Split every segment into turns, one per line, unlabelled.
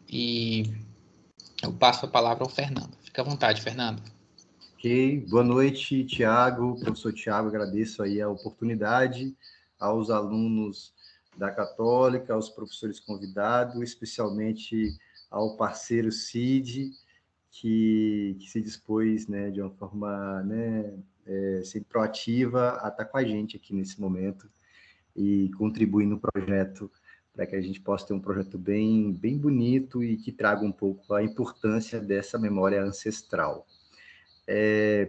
e eu passo a palavra ao Fernando. Fica à vontade, Fernando.
Ok, boa noite, Tiago, professor Tiago, agradeço aí a oportunidade aos alunos da Católica, aos professores convidados, especialmente ao parceiro Cid, que se dispôs, né, de uma forma, né, sempre proativa a estar com a gente aqui nesse momento e contribuir no projeto para que a gente possa ter um projeto bem bonito e que traga um pouco a importância dessa memória ancestral.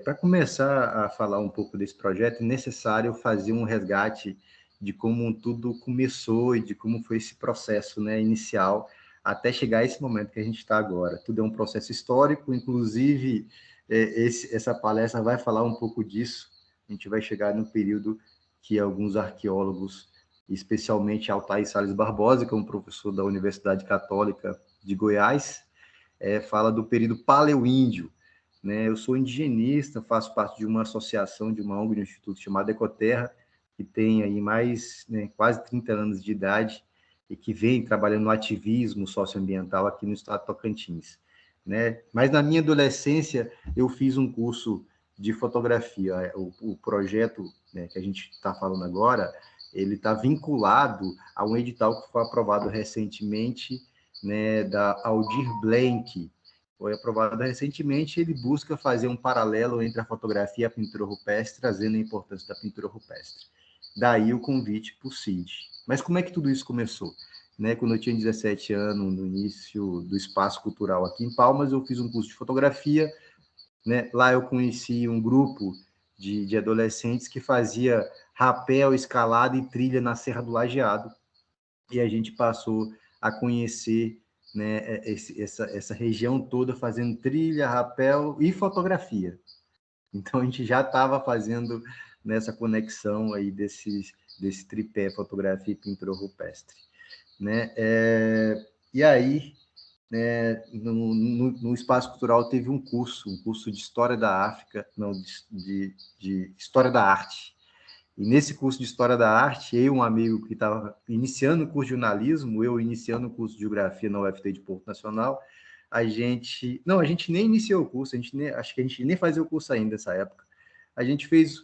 Para começar a falar um pouco desse projeto, é necessário fazer um resgate de como tudo começou e de como foi esse processo, né, inicial, até chegar a esse momento que a gente está agora. Tudo é um processo histórico, inclusive essa palestra vai falar um pouco disso. A gente vai chegar no período que alguns arqueólogos, especialmente Altair Salles Barbosa, que é um professor da Universidade Católica de Goiás, fala do período paleoíndio, né? Eu sou indigenista, faço parte de uma associação, de uma ONG, de um instituto chamado Ecoterra, que tem aí mais, né, quase 30 anos de idade e que vem trabalhando no ativismo socioambiental aqui no estado de Tocantins, né? Mas na minha adolescência eu fiz um curso de fotografia. O projeto, né, que a gente está falando agora, ele está vinculado a um edital que foi aprovado recentemente, né, da Aldir Blanc, foi aprovado recentemente. Ele busca fazer um paralelo entre a fotografia e a pintura rupestre, trazendo a importância da pintura rupestre. Daí o convite para o CID. Mas como é que tudo isso começou? Né, quando eu tinha 17 anos, no início do Espaço Cultural aqui em Palmas, eu fiz um curso de fotografia, né? Lá eu conheci um grupo de adolescentes que fazia rapel, escalada e trilha na Serra do Lajeado, e a gente passou a conhecer, né, essa região toda, fazendo trilha, rapel e fotografia. Então, a gente já estava fazendo nessa conexão aí desse tripé, fotografia e pintura rupestre, né? E aí, né, no Espaço Cultural teve um curso de História da África, não, de História da Arte. E nesse curso de História da Arte, eu e um amigo que estava iniciando o curso de jornalismo, eu iniciando o curso de Geografia na UFT de Porto Nacional, a gente nem iniciou o curso, acho que a gente nem fazia o curso ainda nessa época. A gente fez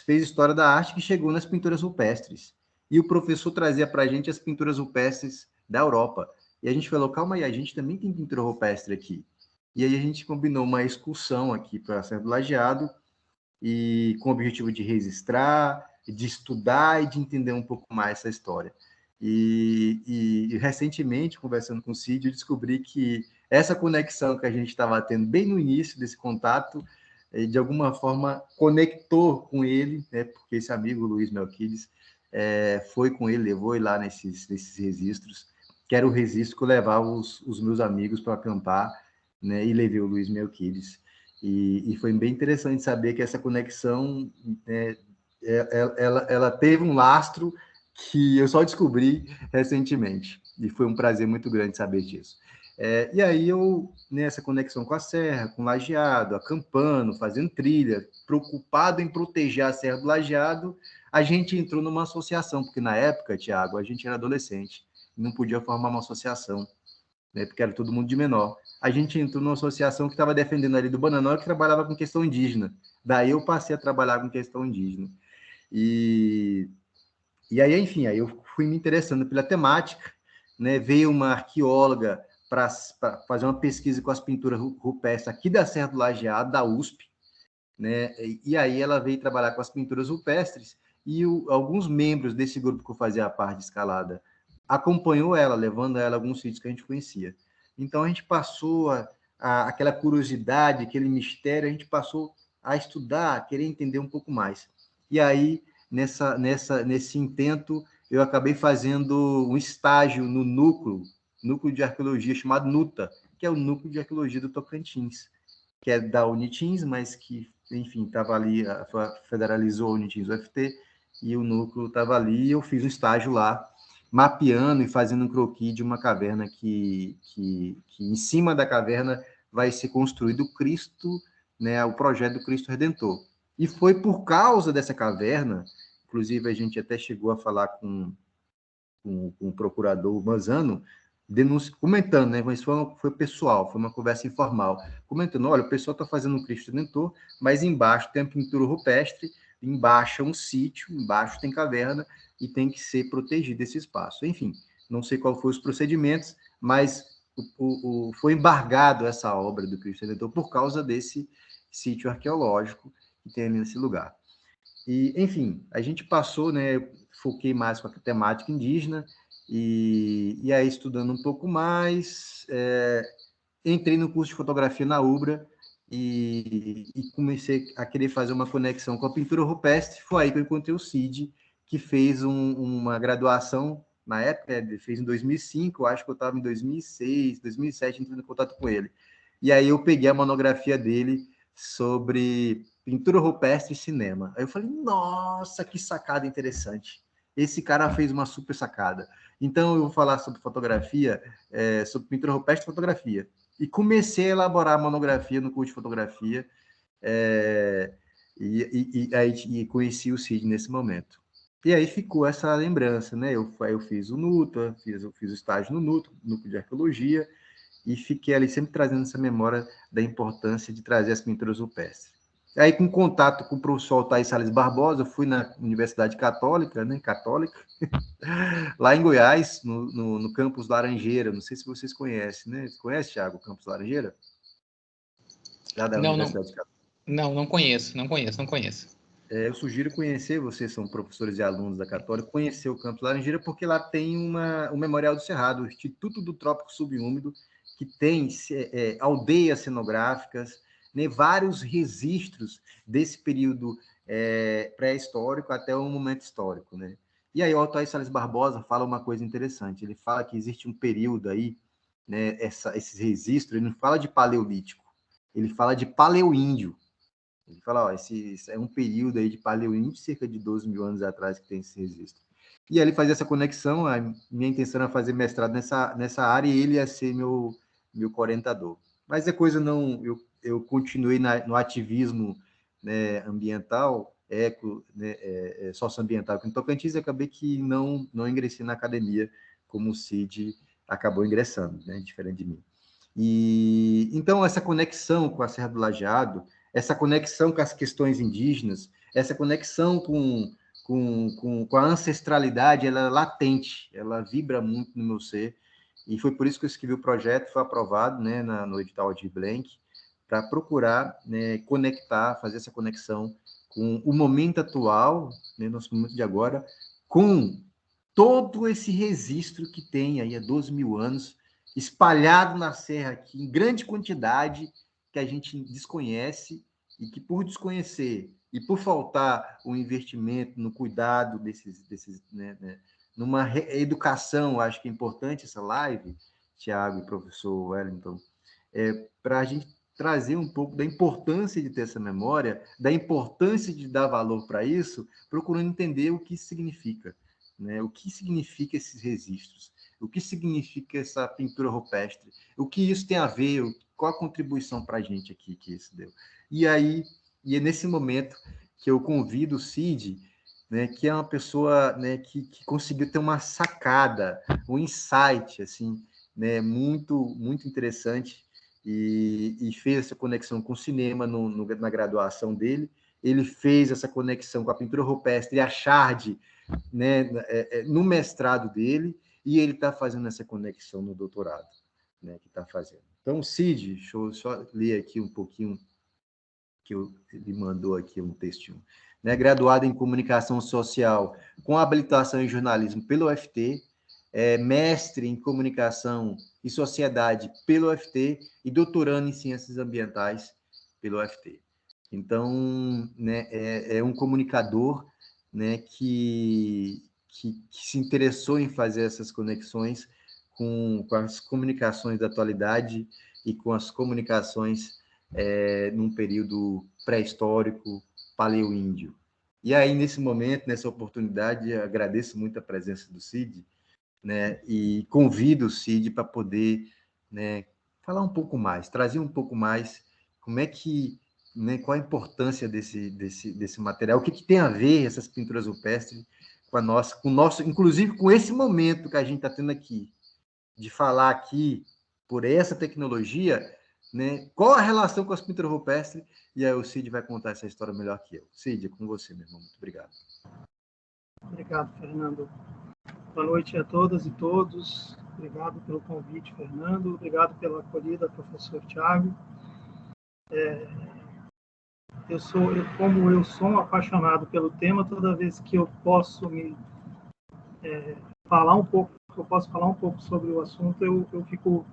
História da Arte, que chegou nas pinturas rupestres. E o professor trazia para a gente as pinturas rupestres da Europa. E a gente falou, calma aí, a gente também tem pintura rupestre aqui. E aí a gente combinou uma excursão aqui para a Serra do Lajeado, e com o objetivo de registrar, de estudar e de entender um pouco mais essa história. E recentemente, conversando com o Cid, eu descobri que essa conexão que a gente estava tendo bem no início desse contato, de alguma forma conectou com ele, né, porque esse amigo, Luiz Melquides, foi com ele, levou ele lá nesses registros, que era o registro que eu levava os meus amigos para acampar, né, e levei o Luiz Melquides. E foi bem interessante saber que essa conexão, né, ela teve um lastro que eu só descobri recentemente. E foi um prazer muito grande saber disso. E aí eu, nessa conexão com a Serra, com o Lajeado, acampando, fazendo trilha, preocupado em proteger a Serra do Lajeado, a gente entrou numa associação, porque na época, Tiago, a gente era adolescente, não podia formar uma associação, né, porque era todo mundo de menor. A gente entrou numa associação que estava defendendo ali do Bananó, que trabalhava com questão indígena. Daí eu passei a trabalhar com questão indígena. E aí, enfim, aí eu fui me interessando pela temática, né? Veio uma arqueóloga para fazer uma pesquisa com as pinturas rupestres aqui da Serra do Lajeado, da USP, né? E aí ela veio trabalhar com as pinturas rupestres e alguns membros desse grupo que eu fazia a parte de escalada acompanhou ela, levando ela a alguns sítios que a gente conhecia. Então a gente passou aquela curiosidade, aquele mistério, a gente passou a estudar, a querer entender um pouco mais. E aí, nesse intento, eu acabei fazendo um estágio no núcleo de arqueologia chamado NUTA, que é o Núcleo de Arqueologia do Tocantins, que é da Unitins, mas que, enfim, estava ali, federalizou a Unitins UFT, e o núcleo estava ali, e eu fiz um estágio lá, mapeando e fazendo um croquis de uma caverna que em cima da caverna vai ser construído o Cristo, né, o projeto do Cristo Redentor. E foi por causa dessa caverna, inclusive a gente até chegou a falar com o procurador Manzano, comentando, né? Mas foi pessoal, foi uma conversa informal, comentando: olha, o pessoal está fazendo um Cristo Redentor, mas embaixo tem a pintura rupestre, embaixo é um sítio, embaixo tem caverna e tem que ser protegido esse espaço. Enfim, não sei qual foi os procedimentos, mas foi embargado essa obra do Cristo Redentor por causa desse sítio arqueológico que tem ali nesse lugar. E, enfim, a gente passou, né? Eu foquei mais com a temática indígena, e aí, estudando um pouco mais, entrei no curso de fotografia na UBRA e comecei a querer fazer uma conexão com a pintura rupestre. Foi aí que eu encontrei o Cid, que fez uma graduação, na época, ele fez em 2005, eu acho que eu estava em 2006, 2007, entrando em contato com ele. E aí eu peguei a monografia dele sobre pintura rupestre e cinema. Aí eu falei, nossa, que sacada interessante. Esse cara fez uma super sacada. Então, eu vou falar sobre fotografia, sobre pintura rupestre e fotografia. E comecei a elaborar a monografia no curso de fotografia, e conheci o Cid nesse momento. E aí ficou essa lembrança, né? Eu fiz o NUTA, fiz o estágio no NUTA, Núcleo de Arqueologia, e fiquei ali sempre trazendo essa memória da importância de trazer as pinturas rupestres. Aí, com contato com o professor Altair Salles Barbosa, eu fui na Universidade Católica, né? Católica, lá em Goiás, no campus Laranjeira. Não sei se vocês conhecem, né? Você conhece, Thiago, o campus Laranjeira? Lá da Universidade Católica.
Não conheço.
Eu sugiro conhecer, vocês são professores e alunos da Católica, conhecer o campus Laranjeira, porque lá tem o Memorial do Cerrado, o Instituto do Trópico Subúmido, que tem aldeias cenográficas, né, vários registros desse período pré-histórico até o momento histórico, né? E aí o Altair Salles Barbosa fala uma coisa interessante, ele fala que existe um período aí, né, esses registros, ele não fala de paleolítico, ele fala de paleoíndio. Ele fala, ó, esse é um período aí de paleoíndio, cerca de 12 mil anos atrás, que tem esse registro. E aí ele fazia essa conexão, a minha intenção era fazer mestrado nessa área, e ele ia ser meu orientador. Mas depois eu continuei no ativismo, né, ambiental, né, socioambiental aqui no Tocantins, e acabei que não ingressei na academia, como o Cid acabou ingressando, né, diferente de mim. E então essa conexão com a Serra do Lajeado, essa conexão com as questões indígenas, essa conexão com a ancestralidade, ela é latente, ela vibra muito no meu ser, e foi por isso que eu escrevi o projeto, foi aprovado, né, no edital de Blank, para procurar, né, conectar, fazer essa conexão com o momento atual, né, nosso momento de agora, com todo esse registro que tem aí há 12 mil anos, espalhado na Serra aqui, em grande quantidade, que a gente desconhece, e que por desconhecer e por faltar o investimento no cuidado desses né, numa educação, acho que é importante essa live, Tiago e professor Wellington, para a gente trazer um pouco da importância de ter essa memória, da importância de dar valor para isso, procurando entender o que isso significa, né? O que significa esses registros, o que significa essa pintura rupestre, o que isso tem a ver, qual a contribuição para a gente aqui que isso deu. E aí, é nesse momento que eu convido o Cid, né, que é uma pessoa, né, que conseguiu ter uma sacada, um insight, assim, né, muito, muito interessante, e fez essa conexão com o cinema na graduação dele. Ele fez essa conexão com a pintura rupestre e a Chard, né, no mestrado dele, e ele está fazendo essa conexão no doutorado, né, que está fazendo. Então, Cid, deixa eu só ler aqui um pouquinho, que ele mandou aqui um textinho. Né, graduado em Comunicação Social, com habilitação em Jornalismo pelo UFT, mestre em Comunicação e Sociedade pelo UFT e doutorando em Ciências Ambientais pelo UFT. Então, né, é um comunicador, né, que se interessou em fazer essas conexões com as comunicações da atualidade e com as comunicações num período pré-histórico, paleoíndio. E aí, nesse momento, nessa oportunidade, agradeço muito a presença do Cid, né, e convido o Cid para poder, né, falar um pouco mais, trazer um pouco mais como é que, né, qual a importância desse material, o que tem a ver essas pinturas rupestres com o nosso, inclusive com esse momento que a gente está tendo aqui, de falar aqui por essa tecnologia, né, qual a relação com as pinturas rupestres, e aí o Cid vai contar essa história melhor que eu. Cid, é com você, meu irmão. Muito obrigado.
Obrigado, Fernando. Boa noite a todas e todos. Obrigado pelo convite, Fernando. Obrigado pela acolhida, professor Tiago. Como eu sou um apaixonado pelo tema, toda vez que eu posso falar um pouco sobre o assunto, eu fico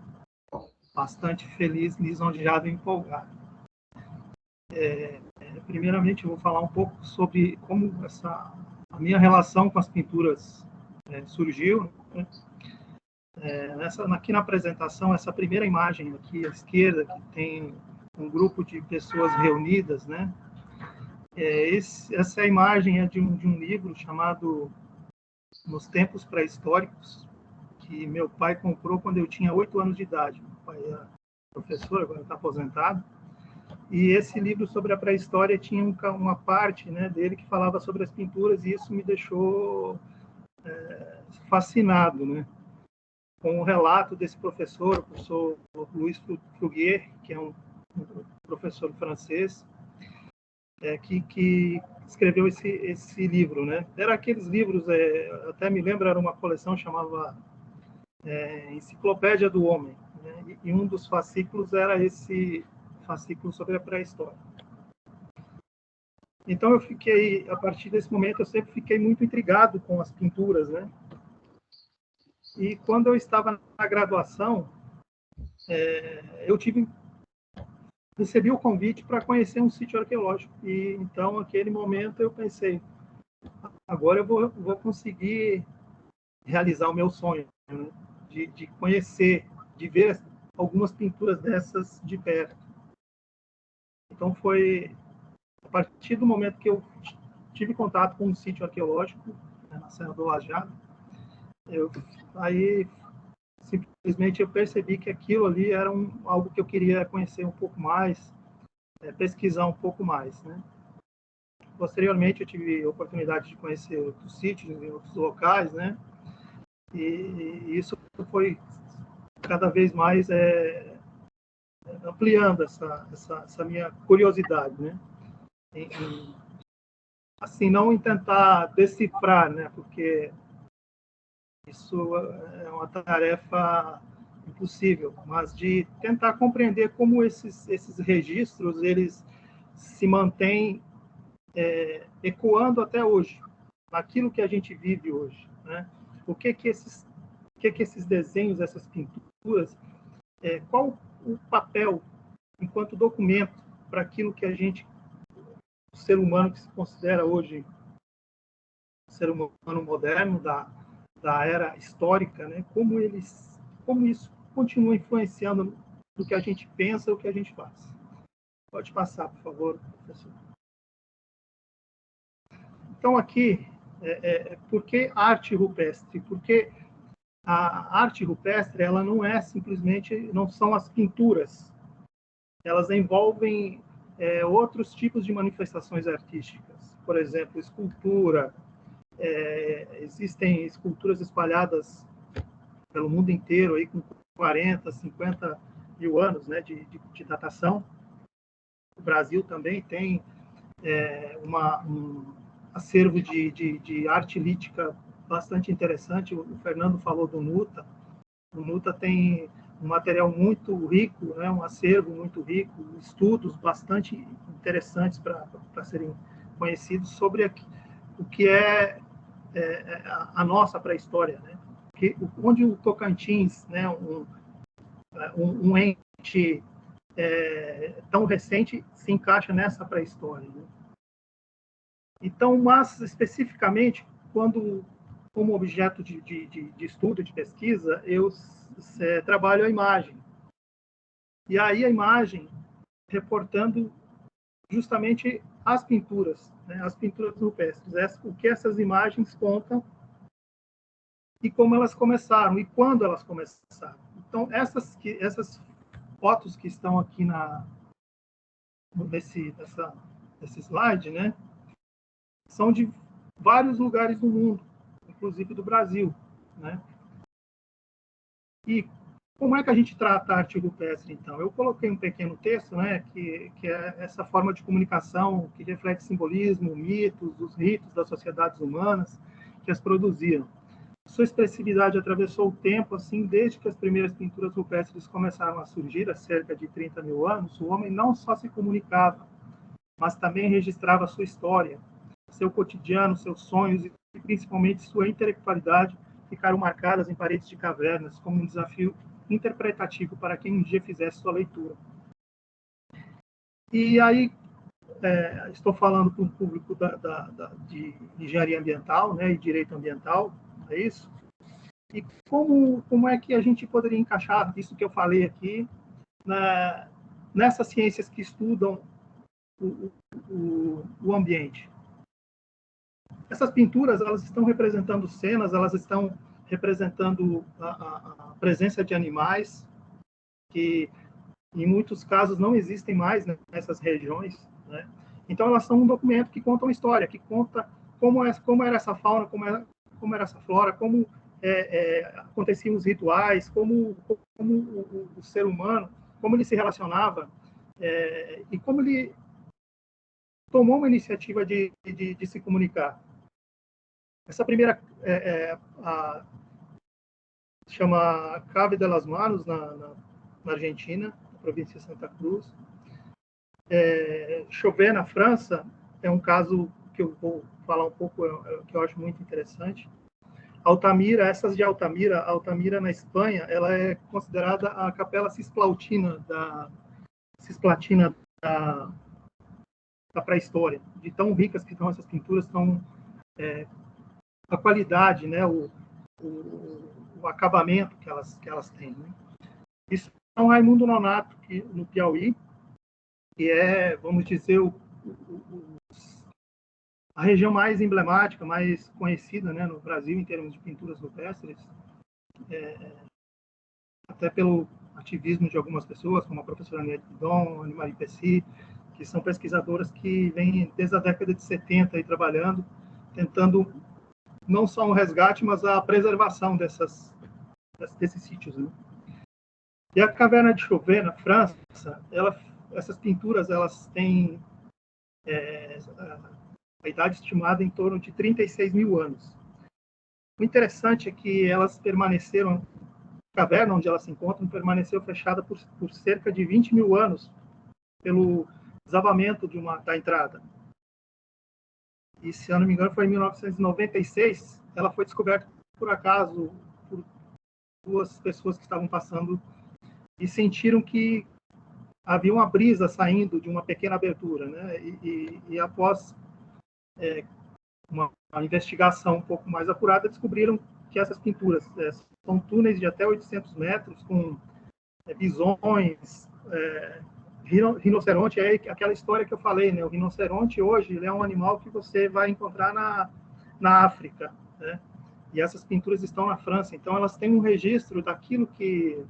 bastante feliz, lisonjeado e empolgado. Primeiramente, eu vou falar um pouco sobre como a minha relação com as pinturas surgiu. Né? Aqui na apresentação, essa primeira imagem aqui à esquerda, que tem um grupo de pessoas reunidas, né? Essa imagem é de um livro chamado Nos Tempos Pré-Históricos, que meu pai comprou quando eu tinha 8 anos de idade. Meu pai era professor, agora está aposentado. E esse livro sobre a pré-história tinha uma parte, né, dele que falava sobre as pinturas, e isso me deixou fascinado, né? Com o relato desse professor, o professor Louis Fruguier, que é um professor francês, que escreveu esse livro, né? Era aqueles livros, até me lembro, era uma coleção chamava Enciclopédia do Homem, né? E um dos fascículos era esse fascículo sobre a pré-história. Então a partir desse momento, eu sempre fiquei muito intrigado com as pinturas, né? E quando eu estava na graduação, recebi o convite para conhecer um sítio arqueológico. E então, naquele momento, eu pensei, agora eu vou conseguir realizar o meu sonho, né? de conhecer, de ver algumas pinturas dessas de perto. Então, foi a partir do momento que eu tive contato com um sítio arqueológico, né, na Serra do Lajado, aí simplesmente eu percebi que aquilo ali era algo que eu queria conhecer um pouco mais, pesquisar um pouco mais, né? Posteriormente, eu tive a oportunidade de conhecer outros sítios em outros locais, né? E isso foi cada vez mais ampliando essa minha curiosidade, né? Assim, não em tentar decifrar, né? Porque isso é uma tarefa impossível, mas de tentar compreender como esses registros eles se mantêm ecoando até hoje, naquilo que a gente vive hoje, né? O que esses desenhos, essas pinturas, qual o papel enquanto documento para aquilo que a gente, o ser humano que se considera hoje ser humano moderno da era histórica, né? Como isso continua influenciando no que a gente pensa e o que a gente faz. Pode passar, por favor, professor. Então, aqui, por que arte rupestre? Porque a arte rupestre, ela não é simplesmente, não são as pinturas. Elas envolvem outros tipos de manifestações artísticas. Por exemplo, escultura. Existem esculturas espalhadas pelo mundo inteiro, aí, com 40, 50 mil anos, né, de datação. O Brasil também tem um acervo de arte lítica bastante interessante. O Fernando falou do NUTA. O NUTA tem um material muito rico, né, um acervo muito rico, estudos bastante interessantes para serem conhecidos sobre o que é a nossa pré-história, né? Onde o Tocantins, né, um ente tão recente, se encaixa nessa pré-história, né? Então, mas especificamente, como objeto de estudo, de pesquisa, eu trabalho a imagem. E aí a imagem reportando justamente as pinturas, né, as pinturas rupestres, o que essas imagens contam e como elas começaram e quando elas começaram. Então, essas fotos que estão aqui nesse slide, né, são de vários lugares do mundo, inclusive do Brasil, né? E como é que a gente trata a arte rupestre, então? Eu coloquei um pequeno texto, né, que é essa forma de comunicação que reflete simbolismo, mitos, os ritos das sociedades humanas que as produziam. Sua expressividade atravessou o tempo, assim, desde que as primeiras pinturas rupestres começaram a surgir, há cerca de 30 mil anos, o homem não só se comunicava, mas também registrava sua história, seu cotidiano, seus sonhos e principalmente sua intelectualidade ficaram marcadas em paredes de cavernas como um desafio interpretativo para quem um dia fizesse sua leitura. E aí, estou falando para um público de engenharia ambiental, né, e direito ambiental, é isso? E como é que a gente poderia encaixar isso que eu falei aqui nessas ciências que estudam o ambiente? Essas pinturas, elas estão representando cenas, elas estão representando a presença de animais que, em muitos casos, não existem mais nessas regiões, né? Então, elas são um documento que conta uma história, que conta como era essa fauna, como era essa flora, como aconteciam os rituais, como o ser humano, como ele se relacionava, e como ele tomou uma iniciativa de se comunicar. Essa primeira chama Cave de las Manos, na Argentina, na província de Santa Cruz. Chauvet, na França, é um caso que eu vou falar um pouco, que eu acho muito interessante. Altamira, essas de Altamira, Altamira na Espanha, ela é considerada a capela cisplatina da pré-história. De tão ricas que estão essas pinturas, a qualidade, né, o acabamento que elas têm. Né? Isso é um Raimundo Nonato, no Piauí, que é, vamos dizer, a região mais emblemática, mais conhecida, né, no Brasil em termos de pinturas rupestres, até pelo ativismo de algumas pessoas, como a professora Aniette Guidon, Anne-Marie Pessy, que são pesquisadoras que vêm desde a década de 70 aí, trabalhando, tentando não só um resgate, mas a preservação desses sítios. Né? E a caverna de Chauvet, na França, essas pinturas elas têm a idade estimada em torno de 36 mil anos. O interessante é que elas permaneceram, a caverna onde elas se encontram permaneceu fechada por cerca de 20 mil anos pelo desabamento da entrada. E, se eu não me engano, foi em 1996, ela foi descoberta por acaso por duas pessoas que estavam passando e sentiram que havia uma brisa saindo de uma pequena abertura, né? E após uma investigação um pouco mais apurada, descobriram que essas pinturas são túneis de até 800 metros, com bisões, rinoceronte, aquela história que eu falei, né? O rinoceronte hoje ele é um animal que você vai encontrar na África, né? E essas pinturas estão na França, então elas têm um registro daquilo que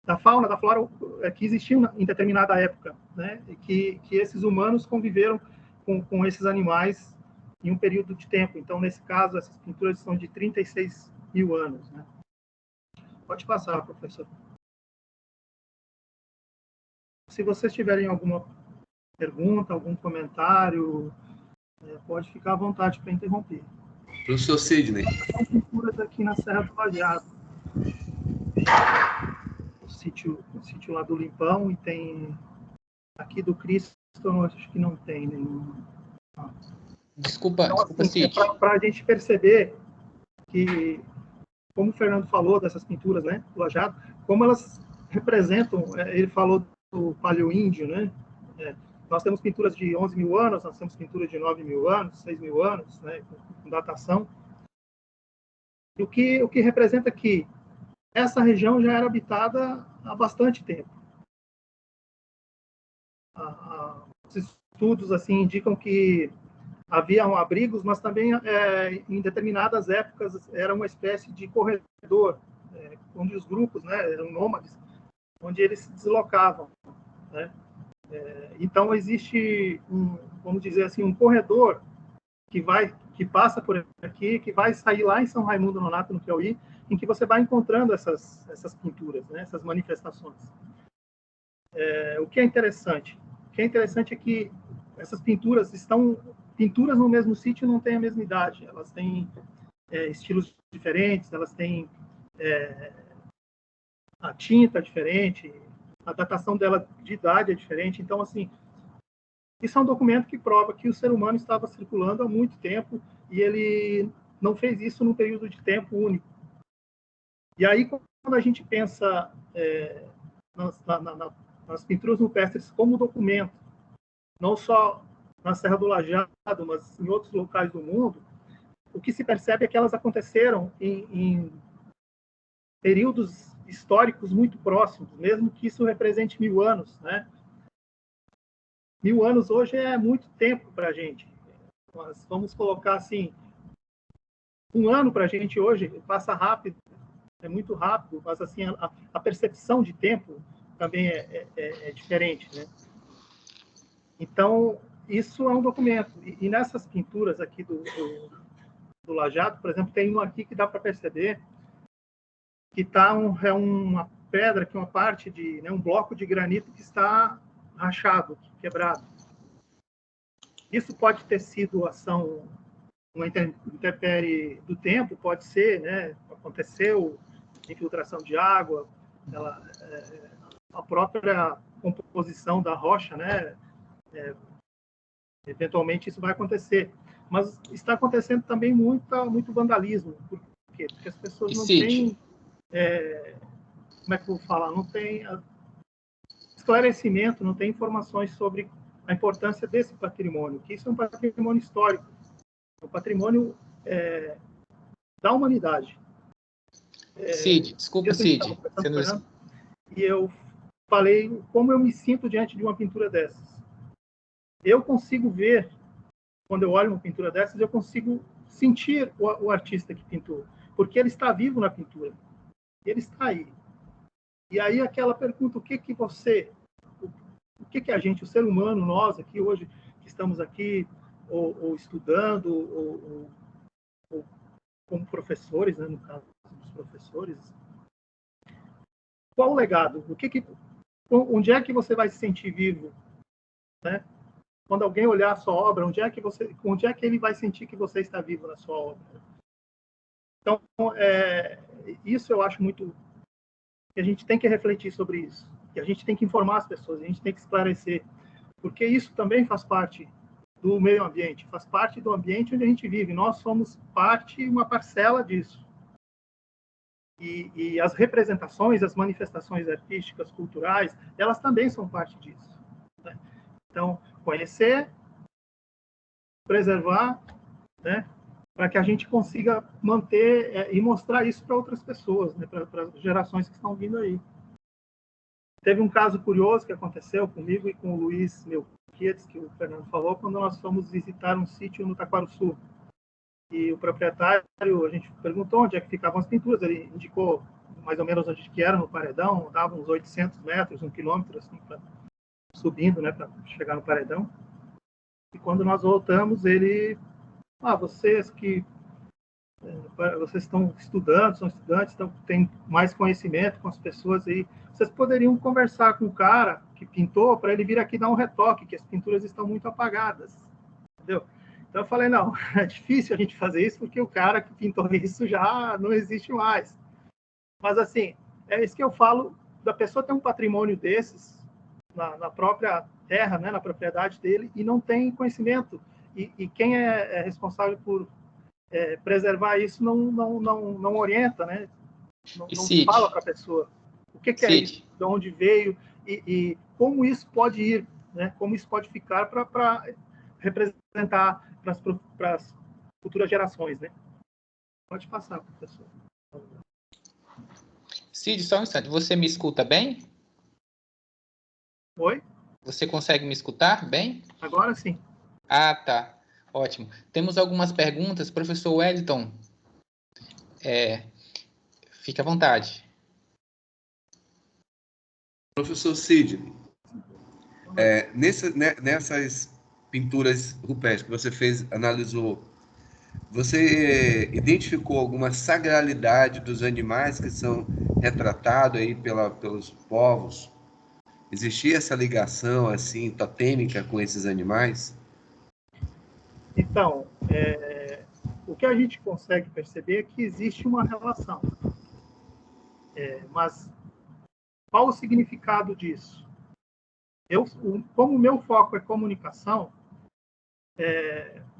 da fauna, da flora que existiam em determinada época, né? E que esses humanos conviveram com esses animais em um período de tempo. Então, nesse caso, essas pinturas são de 36 mil anos, né? Pode passar, professor. Se vocês tiverem alguma pergunta, algum comentário, pode ficar à vontade para interromper.
Professor Sidney.
São pinturas aqui na Serra do Lajeado. O sítio lá do Limpão, e tem aqui do Cristo, eu acho que não tem nenhum.
Desculpa,
Então, assim,
Cid.
para a gente perceber que, como o Fernando falou dessas pinturas, né, do Lajeado, como elas representam, ele falou do paleoíndio, né? Nós temos pinturas de 11 mil anos, nós temos pinturas de 9 mil anos, 6 mil anos, né, com datação. E o que representa que essa região já era habitada há bastante tempo. Os estudos assim indicam que haviam abrigos, mas também em determinadas épocas era uma espécie de corredor, onde os grupos, né, eram nômades, onde eles se deslocavam, né? Então existe vamos dizer assim, um corredor que vai que passa por aqui, que vai sair lá em São Raimundo Nonato, no Piauí, em que você vai encontrando essas pinturas, né, essas manifestações. O que é interessante? O que é interessante é que essas pinturas no mesmo sítio não têm a mesma idade, elas têm estilos diferentes, elas têm a tinta diferente, a datação dela de idade é diferente. Então, assim, isso é um documento que prova que o ser humano estava circulando há muito tempo e ele não fez isso num período de tempo único. E aí, quando a gente pensa nas pinturas rupestres como documento, não só na Serra do Lajeado, mas em outros locais do mundo, o que se percebe é que elas aconteceram em períodos históricos muito próximos, mesmo que isso represente 1000 anos, né? 1000 anos hoje é muito tempo para a gente. Mas vamos colocar assim, 1 ano para a gente hoje passa rápido, é muito rápido, mas assim a percepção de tempo também é diferente, né? Então, isso é um documento. E nessas pinturas aqui do Lajeado, por exemplo, tem uma aqui que dá para perceber que é uma pedra, que é uma parte de, né, um bloco de granito que está rachado, quebrado. Isso pode ter sido uma intempérie do tempo, pode ser, né, aconteceu infiltração de água, a própria composição da rocha, né, eventualmente isso vai acontecer. Mas está acontecendo também muito vandalismo. Por quê? Porque as pessoas não têm... como é que eu vou falar? Não tem esclarecimento, não tem informações sobre a importância desse patrimônio, que isso é um patrimônio histórico, é um patrimônio da humanidade.
Cid, desculpa, Cid.
E eu falei como eu me sinto diante de uma pintura dessas. Eu consigo ver, quando eu olho uma pintura dessas, eu consigo sentir o artista que pintou, porque ele está vivo na pintura, ele está aí. E aí aquela pergunta, o que a gente, o ser humano, nós aqui hoje, que estamos aqui, ou estudando, ou como professores, né, no caso dos professores, qual o legado? Onde é que você vai se sentir vivo, né? Quando alguém olhar a sua obra, onde é que ele vai sentir que você está vivo na sua obra? Então, isso eu acho muito... que a gente tem que refletir sobre isso, que a gente tem que informar as pessoas, a gente tem que esclarecer, porque isso também faz parte do meio ambiente, faz parte do ambiente onde a gente vive. Nós somos uma parcela disso. E as representações, as manifestações artísticas, culturais, elas também são parte disso, né? Então, conhecer, preservar, né, para que a gente consiga manter e mostrar isso para outras pessoas, né, para as gerações que estão vindo aí. Teve um caso curioso que aconteceu comigo e com o Luiz Melquiades, que o Fernando falou, quando nós fomos visitar um sítio no Taquarussu. E o proprietário, a gente perguntou onde é que ficavam as pinturas, ele indicou mais ou menos onde que era, no paredão, dava uns 800 metros, 1 quilômetro, assim, subindo, né, para chegar no paredão. E quando nós voltamos, ele... vocês estão estudando, são estudantes, então têm mais conhecimento com as pessoas aí, vocês poderiam conversar com o cara que pintou para ele vir aqui dar um retoque, que as pinturas estão muito apagadas, entendeu? Então eu falei, não, é difícil a gente fazer isso porque o cara que pintou isso já não existe mais. Mas assim, é isso que eu falo, da pessoa ter um patrimônio desses na própria terra, né, na propriedade dele, e não tem conhecimento. E quem é responsável por preservar isso não orienta, né? Não fala para a pessoa o que é isso, de onde veio e como isso pode ir, né? Como isso pode ficar para representar para as futuras gerações, né? Pode passar, professor.
Cid, só um instante. Você me escuta bem?
Oi?
Você consegue me escutar bem?
Agora sim.
Ah, tá. Ótimo. Temos algumas perguntas. Professor Wellington, fique à vontade.
Professor Cid, nessas pinturas rupestres que você analisou, Você identificou alguma sacralidade dos animais que são retratados aí pelos povos? Existia essa ligação assim totêmica com esses animais?
Então, o que a gente consegue perceber é que existe uma relação. Mas qual o significado disso? Como o meu foco é comunicação,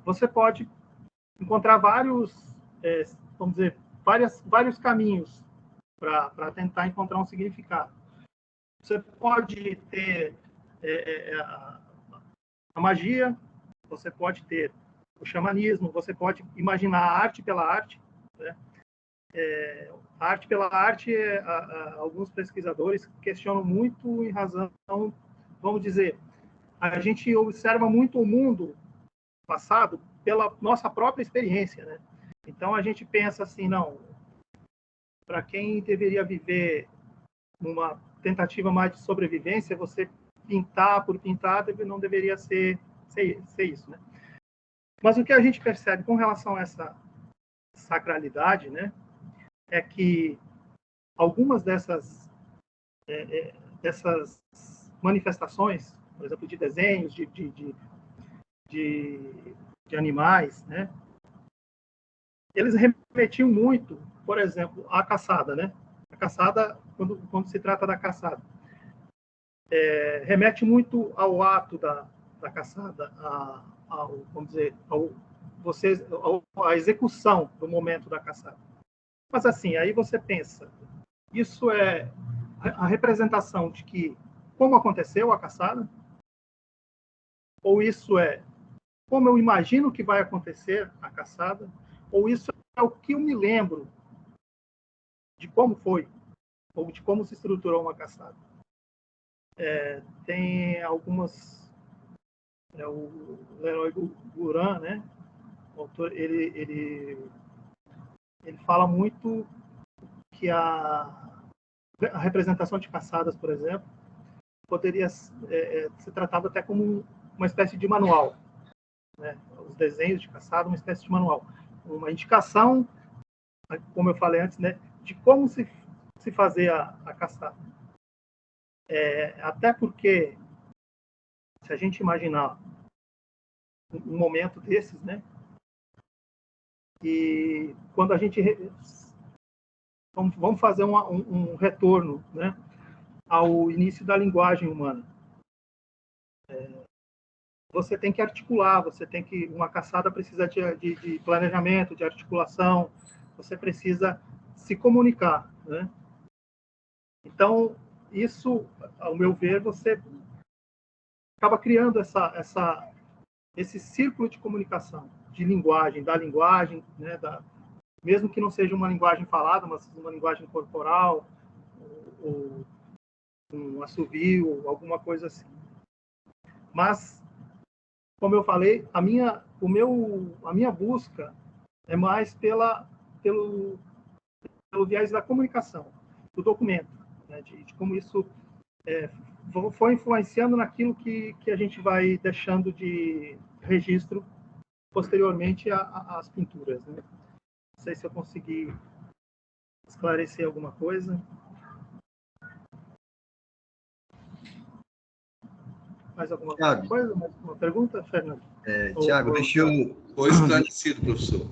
você pode encontrar vamos dizer, vários caminhos para tentar encontrar um significado. Você pode ter a magia, você pode ter o xamanismo, você pode imaginar a arte pela arte, né? A arte pela arte, alguns pesquisadores questionam muito em razão, vamos dizer, a gente observa muito o mundo passado pela nossa própria experiência, né? Então a gente pensa assim, não, para quem deveria viver numa tentativa mais de sobrevivência, você pintar por pintar não deveria ser isso, né? Mas o que a gente percebe com relação a essa sacralidade, né, é que algumas dessas manifestações, por exemplo, de desenhos, de animais, né, eles remetiam muito, por exemplo, à caçada, né? A caçada, quando se trata da caçada, remete muito ao ato da caçada, vamos dizer, à execução do momento da caçada. Mas assim, aí você pensa, isso é a representação de que como aconteceu a caçada? Ou isso é como eu imagino que vai acontecer a caçada? Ou isso é o que eu me lembro de como foi, ou de como se estruturou uma caçada? Tem algumas... o Leroy Gourand, né? O autor, ele fala muito que a representação de caçadas, por exemplo, poderia ser tratada até como uma espécie de manual, né? Os desenhos de caçada, uma espécie de manual, uma indicação, como eu falei antes, né, de como se fazer a caçada. Até porque, se a gente imaginar um momento desses, né, e quando a gente vamos fazer um retorno, né, ao início da linguagem humana. Você tem que articular, uma caçada precisa de planejamento, de articulação, você precisa se comunicar, né? Então, isso, ao meu ver, você acaba criando esse círculo de comunicação, de linguagem, né, mesmo que não seja uma linguagem falada, mas uma linguagem corporal, ou um assovio, alguma coisa assim. Mas, como eu falei, a minha busca é mais pelo viés da comunicação, do documento, né, de como isso foi influenciando naquilo que a gente vai deixando de registro posteriormente às pinturas, né? Não sei se eu consegui esclarecer alguma coisa. Mais alguma coisa? Mais uma pergunta, Fernando?
Tiago, deixa eu...
Foi esclarecido, professor.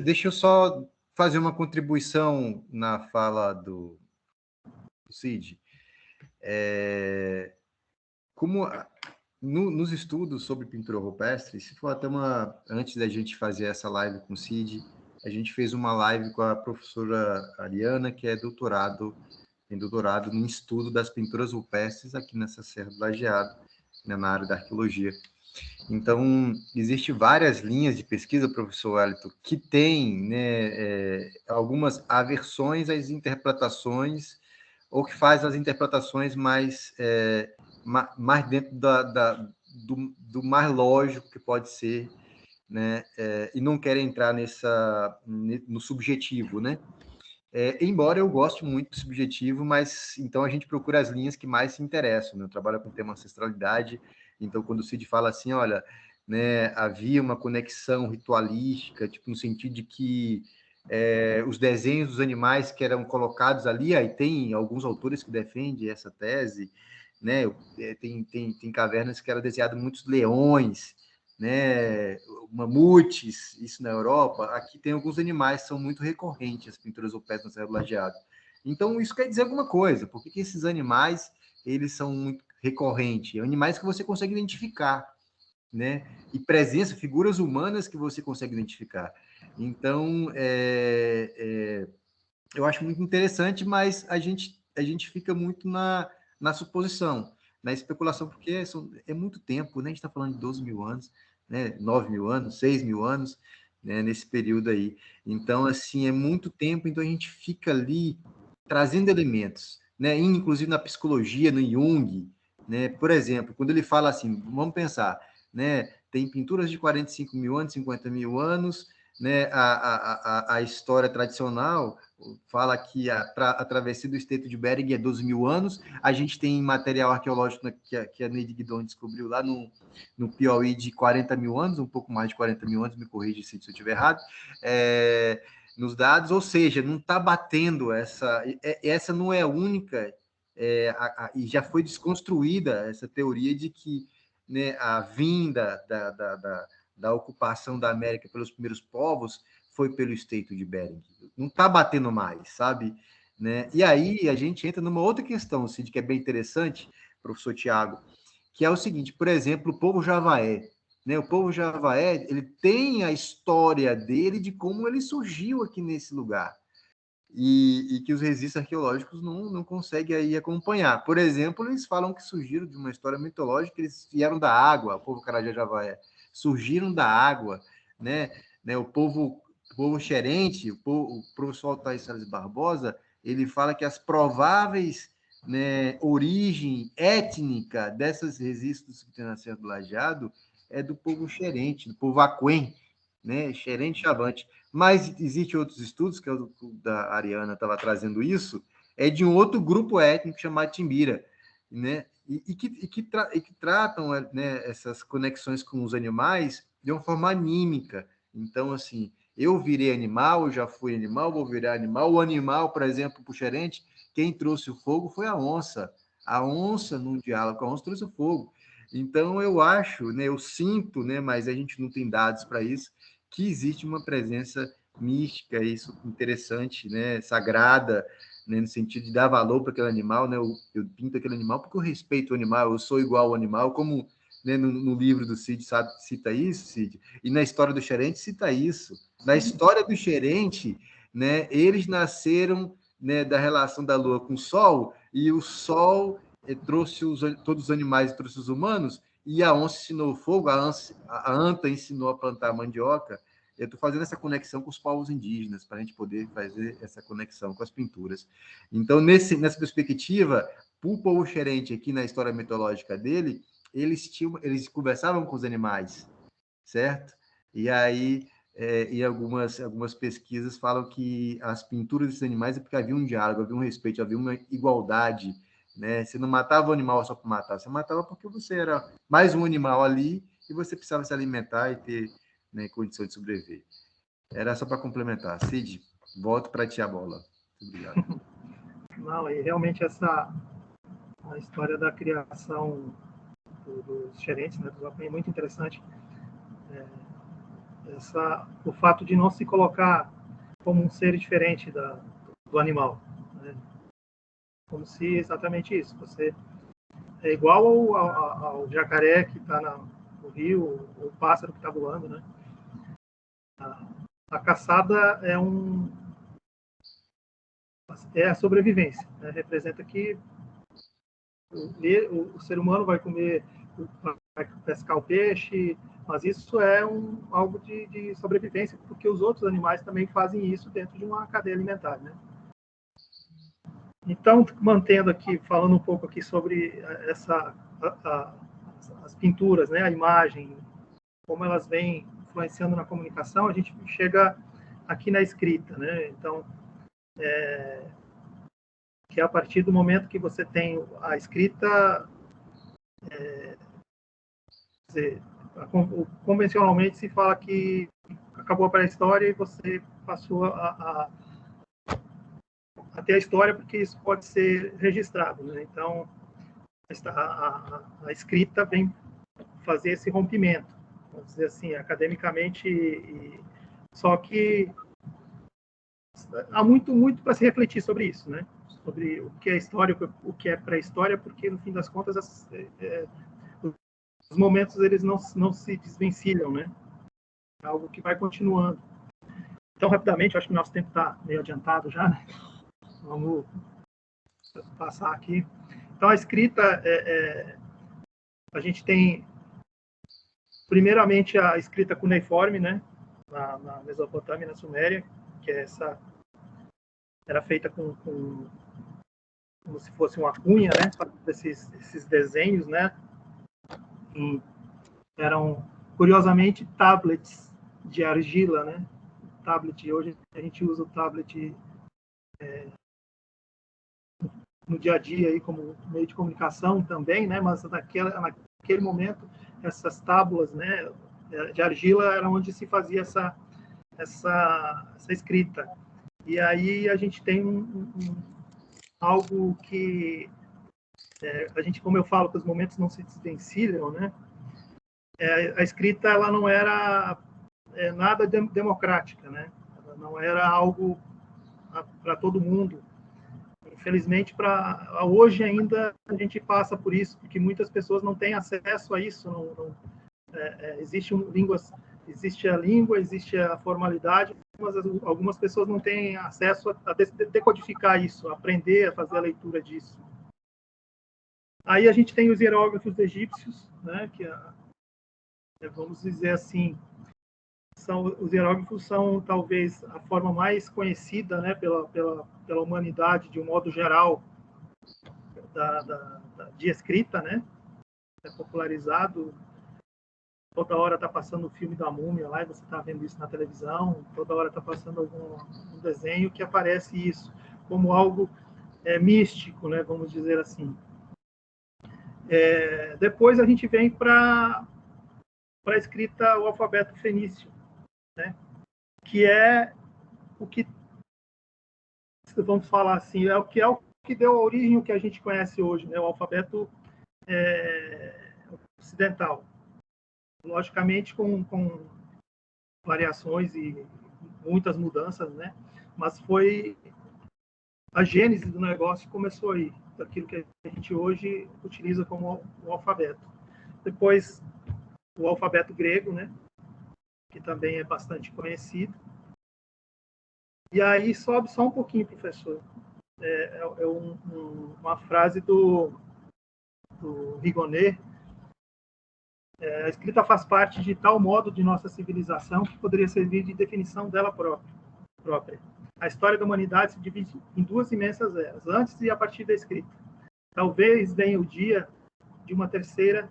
Deixa eu só fazer uma contribuição na fala do Cid. Como nos estudos sobre pintura rupestre, se for até antes da gente fazer essa live com o Cid, a gente fez uma live com a professora Ariana, que tem doutorado no estudo das pinturas rupestres aqui nessa Serra do Lajeado, né, na área da arqueologia. Então, existem várias linhas de pesquisa, professor Wellington, que tem, né, algumas aversões às interpretações, ou que faz as interpretações mais dentro do mais lógico que pode ser, né, e não querem entrar no subjetivo, né? Embora eu goste muito do subjetivo, mas então a gente procura as linhas que mais se interessam, né? Eu trabalho com o tema ancestralidade, então quando o Cid fala assim, olha, né, havia uma conexão ritualística, tipo, no sentido de que os desenhos dos animais que eram colocados ali, aí tem alguns autores que defendem essa tese, né, tem cavernas que eram desenhadas muitos leões, né, mamutes, isso na Europa. Aqui tem alguns animais que são muito recorrentes, as pinturas rupestres no Cerro Lajeado. Então, isso quer dizer alguma coisa. Por que esses animais, eles são muito recorrentes? Animais que você consegue identificar, né? E presença, figuras humanas que você consegue identificar. Então, eu acho muito interessante, mas a gente fica muito na suposição, na especulação, porque é muito tempo, né? A gente está falando de 12 mil anos, né? 9 mil anos, 6 mil anos, né? Nesse período aí. Então, assim, é muito tempo, então a gente fica ali trazendo elementos, né? Inclusive na psicologia, no Jung, né? Por exemplo, quando ele fala assim, vamos pensar, né? Tem pinturas de 45 mil anos, 50 mil anos, né? A história tradicional fala que a travessia do Estreito de Bering é 12 mil anos. A gente tem material arqueológico que a Neide Guidon descobriu lá no Piauí de 40 mil anos, um pouco mais de 40 mil anos, me corrija se eu estiver errado, nos dados, ou seja, não está batendo essa não é a única, e já foi desconstruída essa teoria de que, né, a vinda da ocupação da América pelos primeiros povos foi pelo Estreito de Bering. Não está batendo mais, sabe? Né? E aí a gente entra numa outra questão, Cid, que é bem interessante, professor Tiago, que é o seguinte, por exemplo, o povo Javaé. Né? O povo Javaé, ele tem a história dele de como ele surgiu aqui nesse lugar. E que os registros arqueológicos não conseguem aí acompanhar. Por exemplo, eles falam que surgiram de uma história mitológica, eles vieram da água, o povo Carajé-Javaé, surgiram da água, né? O povo xerente, o professor Altair Salles Barbosa, ele fala que as prováveis, né, origem étnica desses registros que tem na Serra do Lajeado é do povo xerente, do povo aquém, né? Xerente Chavante. Mas existem outros estudos, que é o da Ariana estava trazendo isso, é de um outro grupo étnico chamado Timbira, né? E que tratam, né, essas conexões com os animais de uma forma anímica. Então, assim, eu virei animal, eu já fui animal, vou virar animal. O animal, por exemplo, para o xerente, quem trouxe o fogo foi a onça. A onça, no diálogo com a onça, trouxe o fogo. Então, eu acho, né, eu sinto, né, mas a gente não tem dados para isso, que existe uma presença mística, isso interessante, né, sagrada, né, no sentido de dar valor para aquele animal, né, eu pinto aquele animal porque eu respeito o animal, eu sou igual ao animal, como, né, no livro do Cid cita isso, Cid, e na história do xerente cita isso. Na história do xerente, né, eles nasceram, né, da relação da lua com o sol, e o sol trouxe todos os animais, trouxe os humanos, e a onça ensinou o fogo, a anta ensinou a plantar a mandioca. Eu estou fazendo essa conexão com os povos indígenas, para a gente poder fazer essa conexão com as pinturas. Então, nessa perspectiva, o povo xerente, aqui na história mitológica dele, eles conversavam com os animais, certo? E aí, e algumas pesquisas falam que as pinturas desses animais é porque havia um diálogo, havia um respeito, havia uma igualdade, né? Você não matava o animal só por matar, você matava porque você era mais um animal ali e você precisava se alimentar e ter, né, condição de sobreviver. Era só para complementar. Cid, volto para ti a bola. Muito obrigado.
Não, e realmente a história da criação dos xerentes, né, dos Apem, é muito interessante. O fato de não se colocar como um ser diferente do animal, né? Como se exatamente isso. Você é igual ao jacaré que está no rio, o pássaro que está voando, né? A caçada é a sobrevivência, né? Representa que o ser humano vai comer, vai pescar o peixe, mas isso é algo de sobrevivência, porque os outros animais também fazem isso dentro de uma cadeia alimentar, né? Então, mantendo aqui, falando um pouco aqui sobre as pinturas, né, a imagem, como elas vêm influenciando na comunicação, a gente chega aqui na escrita, né? Então, que a partir do momento que você tem a escrita, convencionalmente se fala que acabou a pré-história e você passou a ter a história, porque isso pode ser registrado, né? Então, a escrita vem fazer esse rompimento, vamos dizer assim, academicamente, só que há muito para se refletir sobre isso, né? Sobre o que é história, o que é pré-história, porque, no fim das contas, os momentos eles não se desvencilham, né? É algo que vai continuando. Então, rapidamente, eu acho que o nosso tempo está meio adiantado já, né? Vamos passar aqui. Então, a escrita, a gente tem, primeiramente, a escrita cuneiforme, né? Na Mesopotâmia, na Suméria, que é era feita como se fosse uma cunha, né? Esses desenhos, né? E eram, curiosamente, tablets de argila, né? Tablet, hoje a gente usa o tablet no dia a dia aí como meio de comunicação também, né? Mas naquele momento essas tábuas, né, de argila era onde se fazia essa escrita. E aí a gente tem algo que a gente, como eu falo, que os momentos não se desvencilham, né? A escrita ela não era nada democrática, né? Ela não era algo para todo mundo. Infelizmente, hoje ainda a gente passa por isso, porque muitas pessoas não têm acesso a isso. Existe a língua, existe a formalidade, mas algumas pessoas não têm acesso a decodificar isso, a aprender a fazer a leitura disso. Aí a gente tem os hieróglifos egípcios, né, que vamos dizer assim, os hieróglifos são talvez a forma mais conhecida, né, pela humanidade de um modo geral de escrita, né? É popularizado. Toda hora está passando o filme da Múmia lá e você está vendo isso na televisão. Toda hora está passando um desenho que aparece isso como algo místico, né? Vamos dizer assim. Depois a gente vem para a escrita, o alfabeto fenício, né? Que é o que, vamos falar assim, é o que deu origem ao que a gente conhece hoje, né? O alfabeto ocidental. Logicamente com variações e muitas mudanças, né? Mas foi a gênese do negócio começou aí, daquilo que a gente hoje utiliza como o alfabeto. Depois o alfabeto grego, né? Que também é bastante conhecido. E aí sobe só um pouquinho, professor. Uma frase do Rigonet. A escrita faz parte de tal modo de nossa civilização que poderia servir de definição dela própria. A história da humanidade se divide em duas imensas eras, antes e a partir da escrita. Talvez venha o dia de uma terceira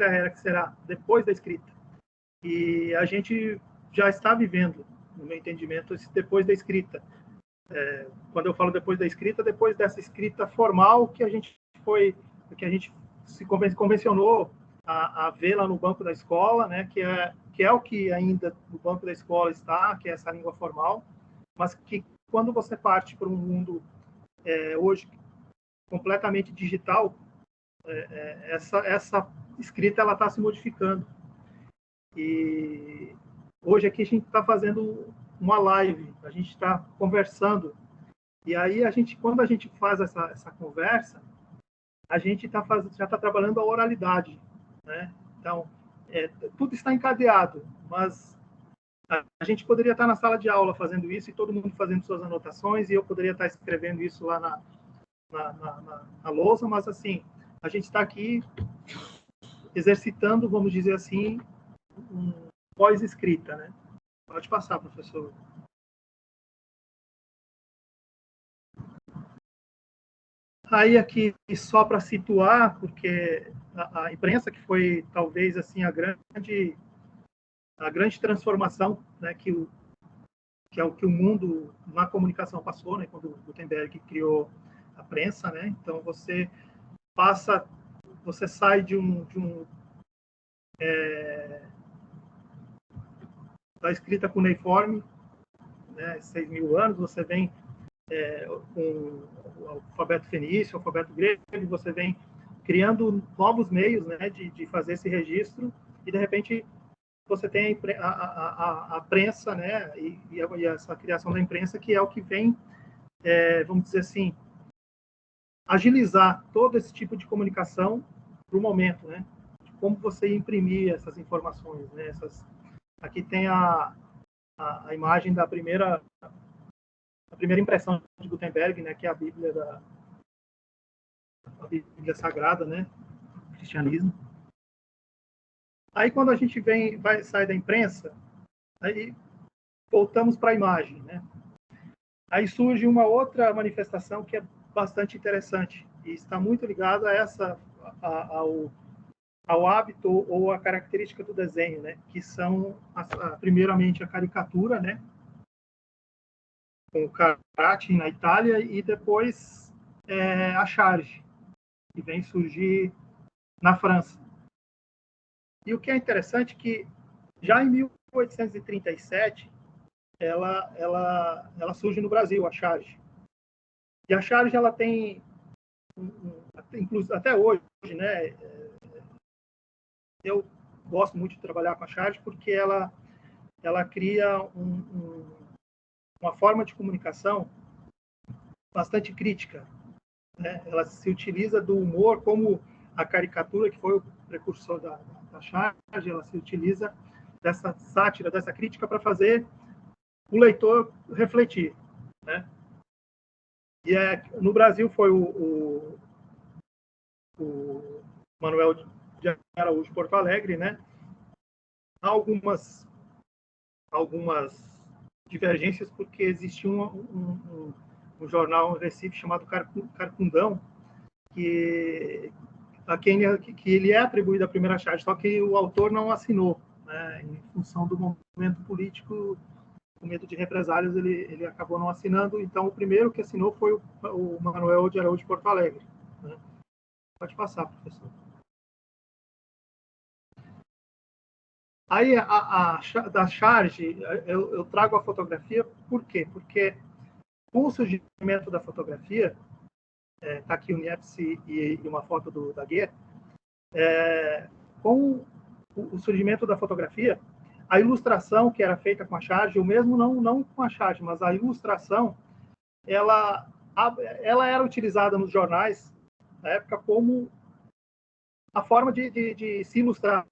era, que será depois da escrita. E a gente já está vivendo, no meu entendimento, esse depois da escrita. Quando eu falo depois da escrita, depois dessa escrita formal que a gente se convencionou a ver lá no banco da escola, né, que é o que ainda no banco da escola está, que é essa língua formal, mas que quando você parte para um mundo hoje completamente digital, essa escrita ela está se modificando. E hoje aqui a gente está fazendo uma live, a gente está conversando, e aí quando a gente faz essa conversa, a gente já está trabalhando a oralidade, né? Então, tudo está encadeado, mas a gente poderia estar na sala de aula fazendo isso e todo mundo fazendo suas anotações, e eu poderia estar escrevendo isso lá na lousa, mas assim, a gente está aqui exercitando, vamos dizer assim, pós-escrita, né? Pode passar, professor. Aí aqui, só para situar, porque a imprensa, que foi talvez assim a grande transformação, né, que é o que o mundo na comunicação passou, né, quando Gutenberg criou a prensa, né? Então você sai de da escrita cuneiforme, né, 6.000 anos, você vem com o alfabeto fenício, o alfabeto grego, você vem criando novos meios, né, de fazer esse registro, e de repente você tem a prensa, né, e essa criação da imprensa, que é o que vem, vamos dizer assim, agilizar todo esse tipo de comunicação para o momento, né? Como você imprimir essas informações, né? Aqui tem a imagem da primeira impressão de Gutenberg, né? Que é a Bíblia Bíblia Sagrada, né? Do cristianismo. Aí quando a gente vai sair da imprensa, aí voltamos para a imagem, né? Aí surge uma outra manifestação que é bastante interessante e está muito ligada ao hábito ou à característica do desenho, né? Que são primeiramente a caricatura, né? Com o Carracci na Itália, e depois a charge, que vem surgir na França. E o que é interessante é que já em 1837 ela surge no Brasil, a charge. E a charge ela tem, até hoje, né? Eu gosto muito de trabalhar com a charge porque ela cria uma forma de comunicação bastante crítica, né? Ela se utiliza do humor como a caricatura, que foi o precursor da charge, ela se utiliza dessa sátira, dessa crítica para fazer o leitor refletir, né? E no Brasil foi o Manuel de Araújo Porto Alegre, né? Há algumas divergências, porque existia um jornal em Recife chamado Carcundão, que ele é atribuído à primeira charge, só que o autor não assinou, né? Em função do momento político, com medo de represálias, ele acabou não assinando. Então, o primeiro que assinou foi o Manuel de Araújo Porto Alegre, né? Pode passar, professor. Aí, da charge, eu trago a fotografia, por quê? Porque com o surgimento da fotografia, está aqui o Niepce e uma foto da Guerra, com o surgimento da fotografia, a ilustração que era feita com a charge, ou mesmo não com a charge, mas a ilustração, ela era utilizada nos jornais na época como a forma de se ilustrar.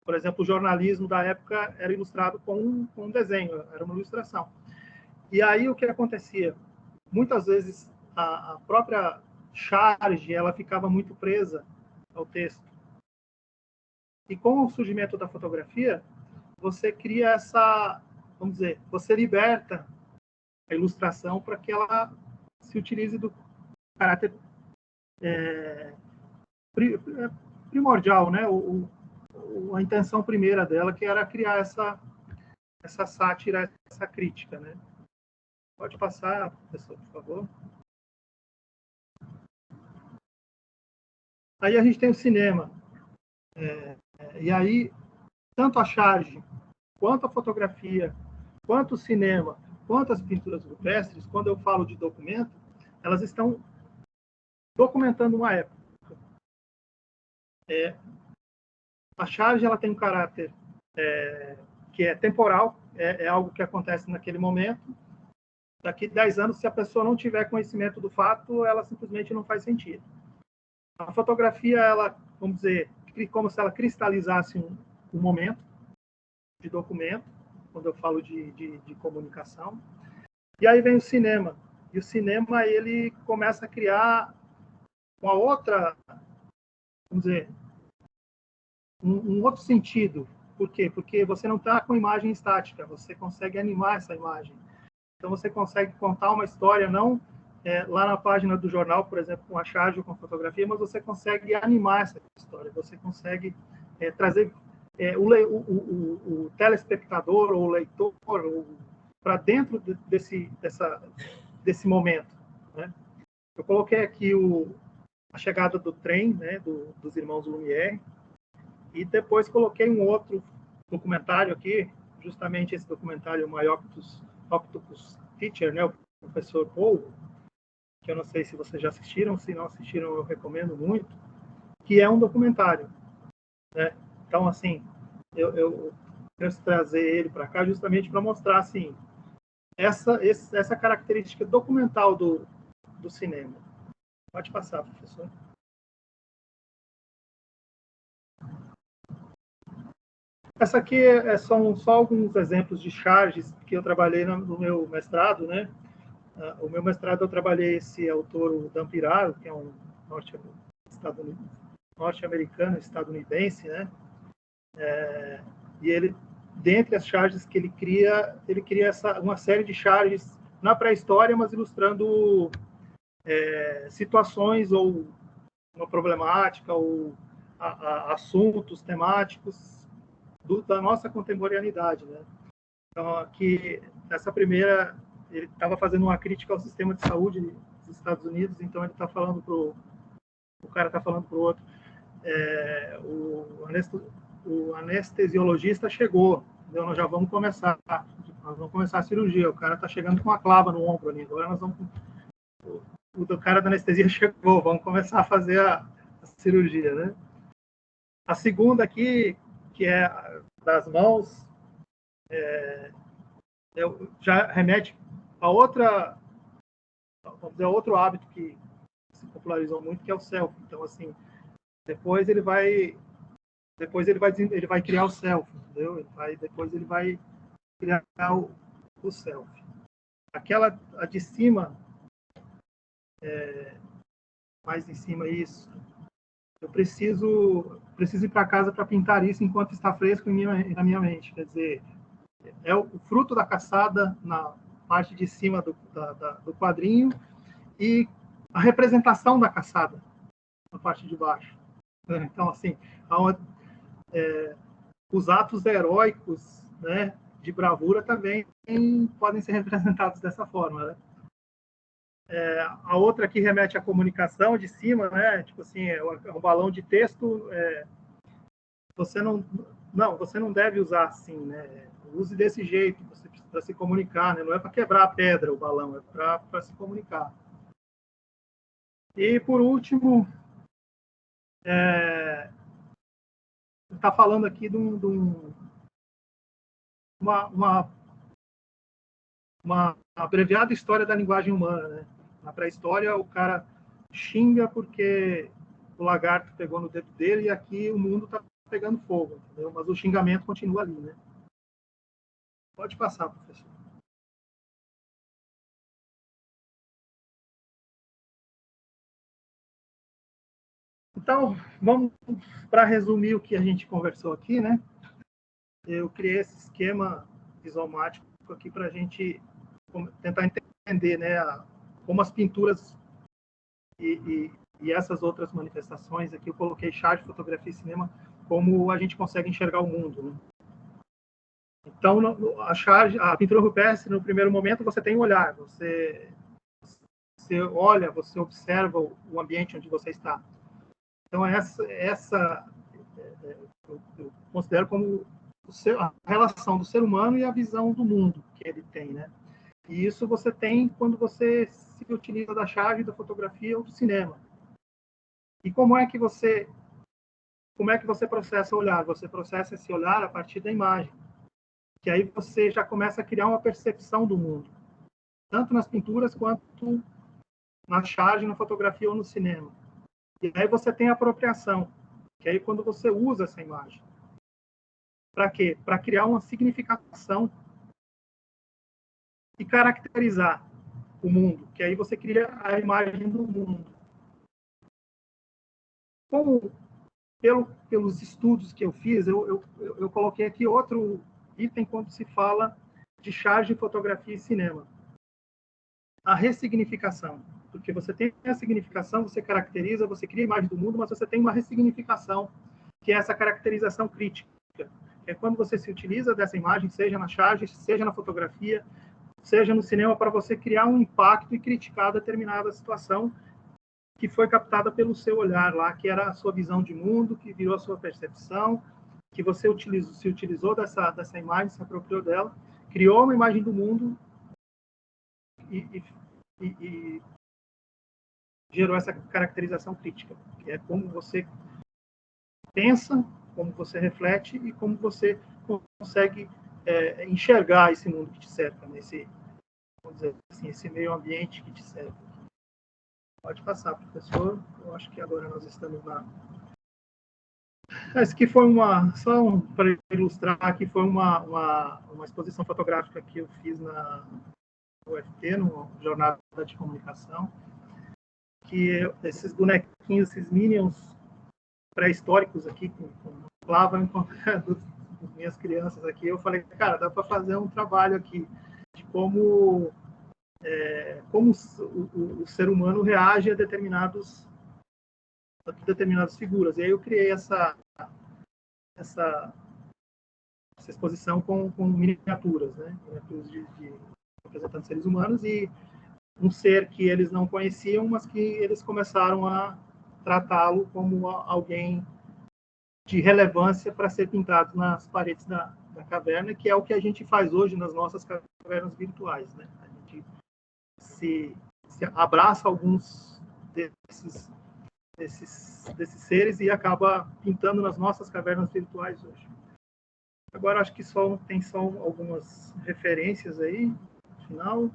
Por exemplo, o jornalismo da época era ilustrado com um desenho, era uma ilustração. E aí o que acontecia? Muitas vezes a própria charge ela ficava muito presa ao texto. E com o surgimento da fotografia, você cria vamos dizer, você liberta a ilustração para que ela se utilize do caráter primordial, né? A intenção primeira dela, que era criar essa sátira, essa crítica, né? Pode passar, professor, por favor. Aí a gente tem o cinema. E aí, tanto a charge, quanto a fotografia, quanto o cinema, quanto as pinturas rupestres, quando eu falo de documento, elas estão documentando uma época. A charge ela tem um caráter que é temporal, é algo que acontece naquele momento. Daqui 10 anos, se a pessoa não tiver conhecimento do fato, ela simplesmente não faz sentido. A fotografia, ela, vamos dizer, como se ela cristalizasse um momento de documento, quando eu falo de comunicação. E aí vem o cinema. E o cinema, ele começa a criar uma outra, vamos dizer, um outro sentido. Por quê? Porque você não está com imagem estática, você consegue animar essa imagem. Então, você consegue contar uma história, não lá na página do jornal, por exemplo, com a charge ou com a fotografia, mas você consegue animar essa história, você consegue trazer o telespectador ou o leitor para dentro desse momento, né? Eu coloquei aqui a chegada do trem, né, dos irmãos Lumière, E depois coloquei um outro documentário aqui, justamente esse documentário My Octopus Teacher, né, o professor Paul, que eu não sei se vocês já assistiram, se não assistiram eu recomendo muito, que é um documentário, né? Então, assim, eu quero trazer ele para cá justamente para mostrar, assim, essa característica documental do cinema. Pode passar, professor. Essa aqui são só alguns exemplos de charges que eu trabalhei no meu mestrado, né? O meu mestrado eu trabalhei esse autor, o Dan Piraro, que é um norte-americano, estadunidense, né? E ele, dentre as charges que ele cria uma série de charges na pré-história, mas ilustrando situações ou uma problemática ou assuntos temáticos da nossa contemporaneidade, né? Então, aqui, nessa primeira, ele estava fazendo uma crítica ao sistema de saúde dos Estados Unidos, então ele está falando o cara está falando para o outro, o anestesiologista chegou, então nós já vamos começar a cirurgia, o cara está chegando com uma clava no ombro ali, agora nós vamos, o cara da anestesia chegou, vamos começar a fazer a cirurgia, né? A segunda aqui, que é das mãos, já remete a outra, vamos dizer, a outro hábito que se popularizou muito, que é o selfie. Então, assim, depois ele vai criar o selfie, entendeu? Depois ele vai criar o selfie. Aquela, a de cima, mais em cima, isso. Eu preciso ir para casa para pintar isso enquanto está fresco na minha mente. Quer dizer, é o fruto da caçada na parte de cima do quadrinho e a representação da caçada na parte de baixo. Então, assim, os atos heróicos, né, de bravura também podem ser representados dessa forma, né? A outra aqui remete à comunicação de cima, né? Tipo assim, um balão de texto. Você não deve usar assim, né? Use desse jeito, você precisa se comunicar, né? Não é para quebrar a pedra o balão, é para se comunicar. E por último, está falando aqui de uma abreviada história da linguagem humana, né? Na pré-história, o cara xinga porque o lagarto pegou no dedo dele e aqui o mundo está pegando fogo, entendeu? Mas o xingamento continua ali, né? Pode passar, professor. Então, vamos para resumir o que a gente conversou aqui, né? Eu criei esse esquema isomático aqui para a gente tentar entender, né, como as pinturas e essas outras manifestações aqui, eu coloquei charge, fotografia e cinema, como a gente consegue enxergar o mundo, né? Então, a pintura rupestre, no primeiro momento, você tem um olhar, você olha, você observa o ambiente onde você está. Então, eu considero como a relação do ser humano e a visão do mundo que ele tem, né? E isso você tem quando você se utiliza da charge, da fotografia ou do cinema. E como é que você processa o olhar? Você processa esse olhar a partir da imagem. Que aí você já começa a criar uma percepção do mundo, tanto nas pinturas quanto na charge, na fotografia ou no cinema. E aí você tem a apropriação, que aí quando você usa essa imagem. Para quê? Para criar uma significação e caracterizar o mundo, que aí você cria a imagem do mundo. Como pelos estudos que eu fiz, eu coloquei aqui outro item quando se fala de charge, fotografia e cinema. A ressignificação. Porque você tem a significação, você caracteriza, você cria a imagem do mundo, mas você tem uma ressignificação, que é essa caracterização crítica. É quando você se utiliza dessa imagem, seja na charge, seja na fotografia, seja no cinema, para você criar um impacto e criticar determinada situação que foi captada pelo seu olhar lá, que era a sua visão de mundo, que virou a sua percepção, que você se utilizou dessa imagem, se apropriou dela, criou uma imagem do mundo e gerou essa caracterização crítica, que é como você pensa, como você reflete e como você consegue enxergar esse mundo que te cerca, vamos dizer assim, esse meio ambiente que te cerca. Pode passar, professor. Eu acho que agora nós estamos na... Esse aqui foi para ilustrar, aqui foi uma exposição fotográfica que eu fiz na UFT, no Jornada de Comunicação, que esses bonequinhos, esses minions pré-históricos aqui, com lava das minhas crianças aqui, eu falei, cara, dá para fazer um trabalho aqui de como o ser humano reage a determinadas figuras. E aí eu criei essa exposição com miniaturas, né? Miniaturas de representando seres humanos e um ser que eles não conheciam, mas que eles começaram a tratá-lo como alguém de relevância para ser pintado nas paredes da caverna, que é o que a gente faz hoje nas nossas cavernas virtuais, né? A gente se abraça alguns desses seres e acaba pintando nas nossas cavernas virtuais hoje. Agora acho que tem só algumas referências aí no final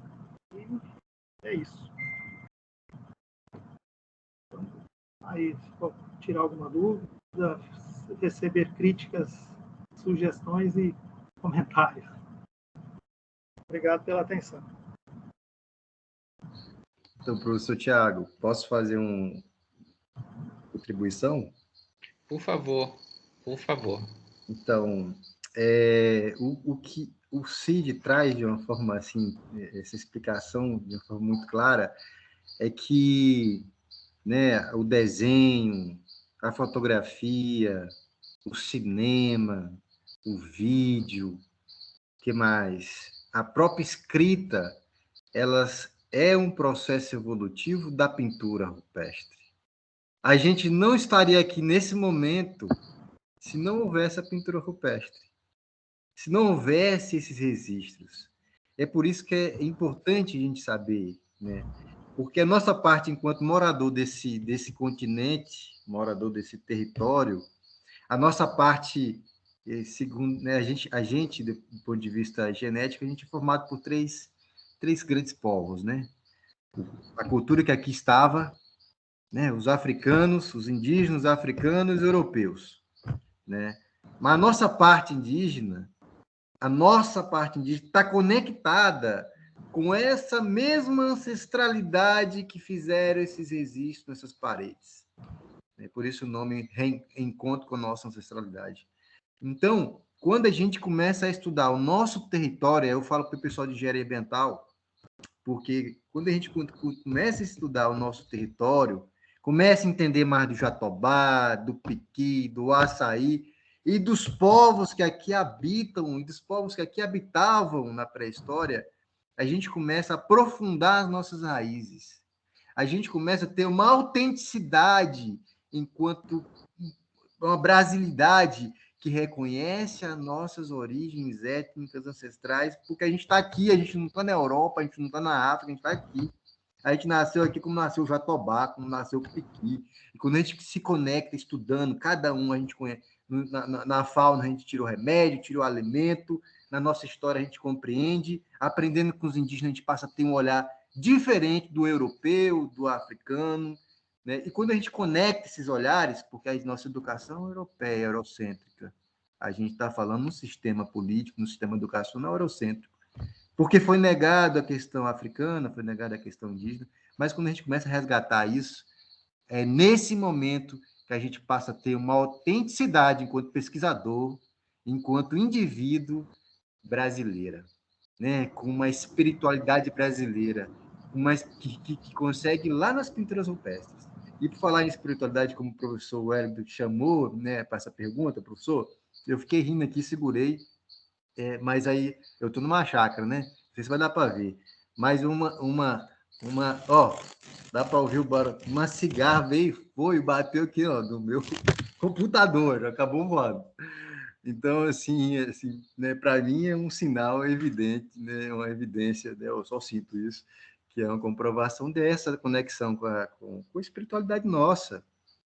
e é isso. Aí, se for tirar alguma dúvida, receber críticas, sugestões e comentários. Obrigado pela atenção.
Então, professor Tiago, posso fazer uma contribuição?
Por favor, por favor.
Então, o que o Cid traz de uma forma assim, essa explicação de uma forma muito clara, é que, né, o desenho, a fotografia, o cinema, o vídeo, que mais? A própria escrita, elas é um processo evolutivo da pintura rupestre. A gente não estaria aqui nesse momento se não houvesse a pintura rupestre, se não houvesse esses registros. É por isso que é importante a gente saber, né? Porque a nossa parte, enquanto morador desse continente, morador desse território, a nossa parte, segundo, né, a gente, do ponto de vista genético, a gente é formado por três grandes povos, né? A cultura que aqui estava, né? Os africanos, os indígenas africanos e europeus, né? Mas a nossa parte indígena está conectada com essa mesma ancestralidade que fizeram esses registros nessas paredes. Por isso o nome Reencontro com a Nossa Ancestralidade. Então, quando a gente começa a estudar o nosso território, eu falo para o pessoal de engenharia ambiental, porque quando a gente começa a estudar o nosso território, começa a entender mais do jatobá, do piqui, do açaí, e dos povos que aqui habitam, e dos povos que aqui habitavam na pré-história, a gente começa a aprofundar as nossas raízes. A gente começa a ter uma autenticidade enquanto uma brasilidade que reconhece as nossas origens étnicas ancestrais, porque a gente está aqui, a gente não está na Europa, a gente não está na África, a gente está aqui. A gente nasceu aqui como nasceu o jatobá, como nasceu o piqui. E quando a gente se conecta estudando, cada um a gente conhece. Na fauna a gente tira o remédio, tira o alimento, na nossa história a gente compreende, aprendendo com os indígenas a gente passa a ter um olhar diferente do europeu, do africano, né? E quando a gente conecta esses olhares, porque a nossa educação é europeia, eurocêntrica, a gente está falando no sistema político, no sistema educacional eurocêntrico, porque foi negado a questão africana, foi negada a questão indígena, mas quando a gente começa a resgatar isso, é nesse momento que a gente passa a ter uma autenticidade enquanto pesquisador, enquanto indivíduo brasileira, né? Com uma espiritualidade brasileira, que consegue ir lá nas pinturas rupestres. E por falar em espiritualidade, como o professor Wellington chamou, né, para essa pergunta, professor, eu fiquei rindo aqui, segurei, mas aí eu estou numa chácara, né? Não sei se vai dar para ver. Mas dá para ouvir o barulho. Uma cigarra foi e bateu aqui, ó, no meu computador, acabou voando. Então, assim né, para mim é um sinal evidente, né, uma evidência, né, eu só sinto isso, que é uma comprovação dessa conexão com a espiritualidade nossa,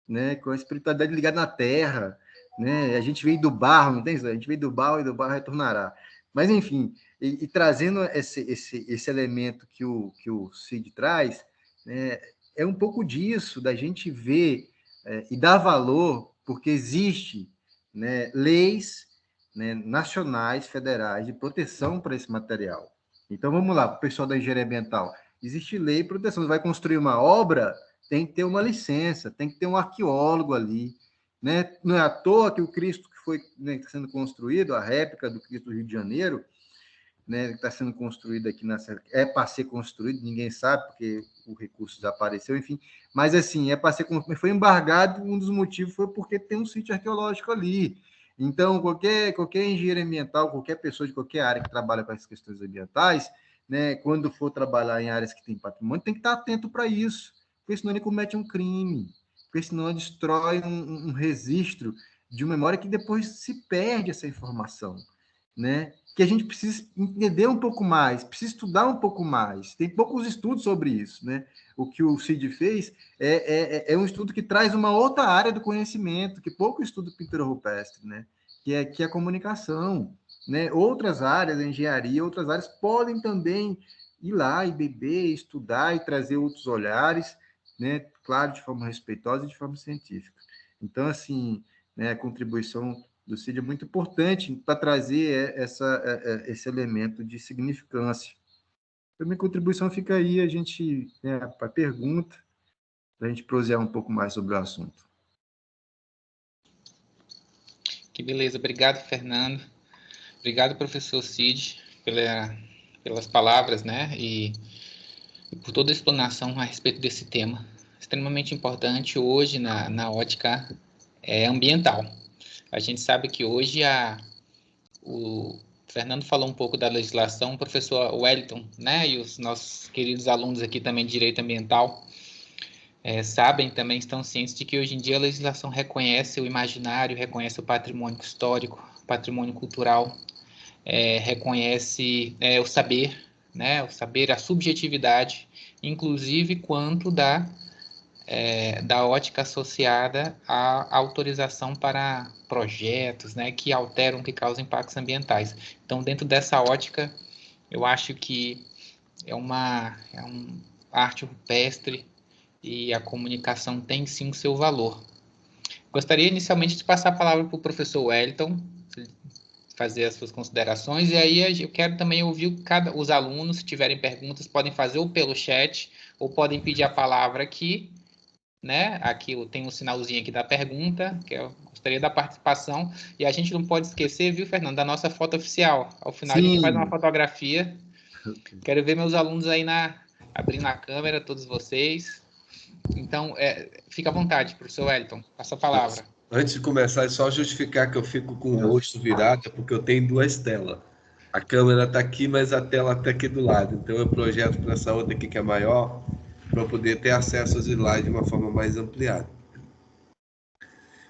né, com a espiritualidade ligada na Terra, né? A gente veio do barro, não tem isso? A gente veio do barro e do barro retornará. Mas, enfim, e trazendo esse elemento que o Cid traz, né, é um pouco disso, da gente ver e dar valor, porque existe, né, leis, né, nacionais, federais, de proteção para esse material. Então, vamos lá, o pessoal da engenharia ambiental. Existe lei de proteção. Você vai construir uma obra, tem que ter uma licença, tem que ter um arqueólogo ali, né? Não é à toa que o Cristo que foi, né, sendo construído, a réplica do Cristo do Rio de Janeiro, né, que está sendo construído aqui é para ser construído, ninguém sabe, porque o recurso desapareceu, enfim, mas assim, é para ser construído, foi embargado, um dos motivos foi porque tem um sítio arqueológico ali. Então, qualquer engenheiro ambiental, qualquer pessoa de qualquer área que trabalha com essas questões ambientais, né, quando for trabalhar em áreas que tem patrimônio, tem que estar atento para isso, porque senão ele comete um crime, porque senão ele destrói um registro de uma memória que depois se perde essa informação, né? Que a gente precisa entender um pouco mais, precisa estudar um pouco mais. Tem poucos estudos sobre isso, né? O que o Cid fez é um estudo que traz uma outra área do conhecimento, que pouco estuda pintura rupestre, né? Que é a comunicação, né? Outras áreas, a engenharia, outras áreas podem também ir lá e beber, estudar e trazer outros olhares, né? Claro, de forma respeitosa e de forma científica. Então, assim, né, a contribuição do Cid é muito importante para trazer esse elemento de significância. A minha contribuição fica aí, a gente, né, para a pergunta, para a gente prosear um pouco mais sobre o assunto.
Que beleza, obrigado, Fernando. Obrigado, professor Cid, pelas palavras, né, e por toda a explanação a respeito desse tema, extremamente importante hoje na ótica ambiental. A gente sabe que hoje o Fernando falou um pouco da legislação, o professor Wellington, né, e os nossos queridos alunos aqui também de Direito Ambiental sabem, também estão cientes de que hoje em dia a legislação reconhece o imaginário, reconhece o patrimônio histórico, patrimônio cultural, reconhece o saber, né, o saber, a subjetividade, inclusive quanto da ótica associada à autorização para projetos, né, que alteram, que causam impactos ambientais. Então, dentro dessa ótica, eu acho que é uma arte rupestre e a comunicação tem sim o seu valor. Gostaria inicialmente de passar a palavra para o professor Wellington, fazer as suas considerações, e aí eu quero também ouvir os alunos, se tiverem perguntas, podem fazer ou pelo chat, ou podem pedir a palavra aqui, né? Aqui tem um sinalzinho aqui da pergunta, que eu gostaria da participação, e a gente não pode esquecer, viu, Fernando, da nossa foto oficial. Ao final a gente faz uma fotografia. Quero ver meus alunos aí abrindo a câmera, todos vocês. Então, fica à vontade, professor Wellington, passa a palavra.
Antes de começar, é só justificar que eu fico com o rosto virado, porque eu tenho duas telas. A câmera está aqui, mas a tela está aqui do lado. Então, eu projeto para essa outra aqui, que é maior, para poder ter acesso aos slides de uma forma mais ampliada.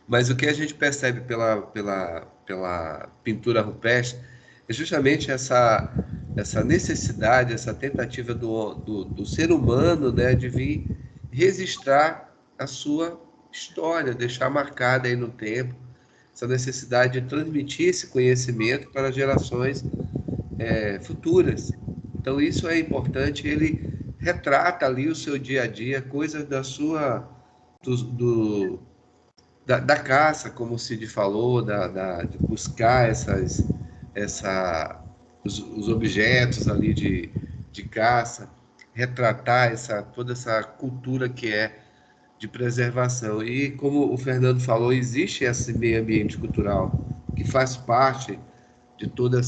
Mas o que a gente percebe pela pintura rupestre é justamente essa necessidade, essa tentativa do ser humano, né, de vir registrar a sua história, deixar marcada aí no tempo, essa necessidade de transmitir esse conhecimento para gerações futuras. Então, isso é importante, ele retrata ali o seu dia a dia, coisas da caça, como o Cid falou, de buscar os objetos ali de caça, retratar toda essa cultura que é de preservação. E como o Fernando falou, existe esse meio ambiente cultural que faz parte de toda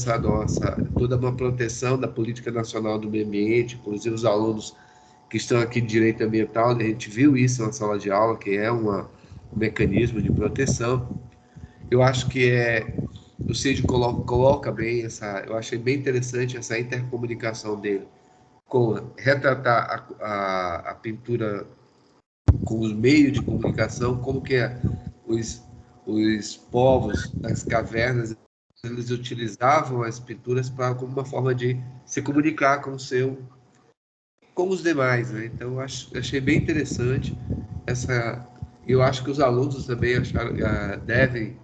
uma proteção da política nacional do meio ambiente, inclusive os alunos que estão aqui de direito ambiental, a gente viu isso na sala de aula, que é um mecanismo de proteção. Eu acho que o Cid coloca bem eu achei bem interessante essa intercomunicação dele com retratar a pintura com os meios de comunicação, como que os povos das cavernas eles utilizavam as pinturas como uma forma de se comunicar com os demais, né? Então achei bem interessante eu acho que os alunos também devem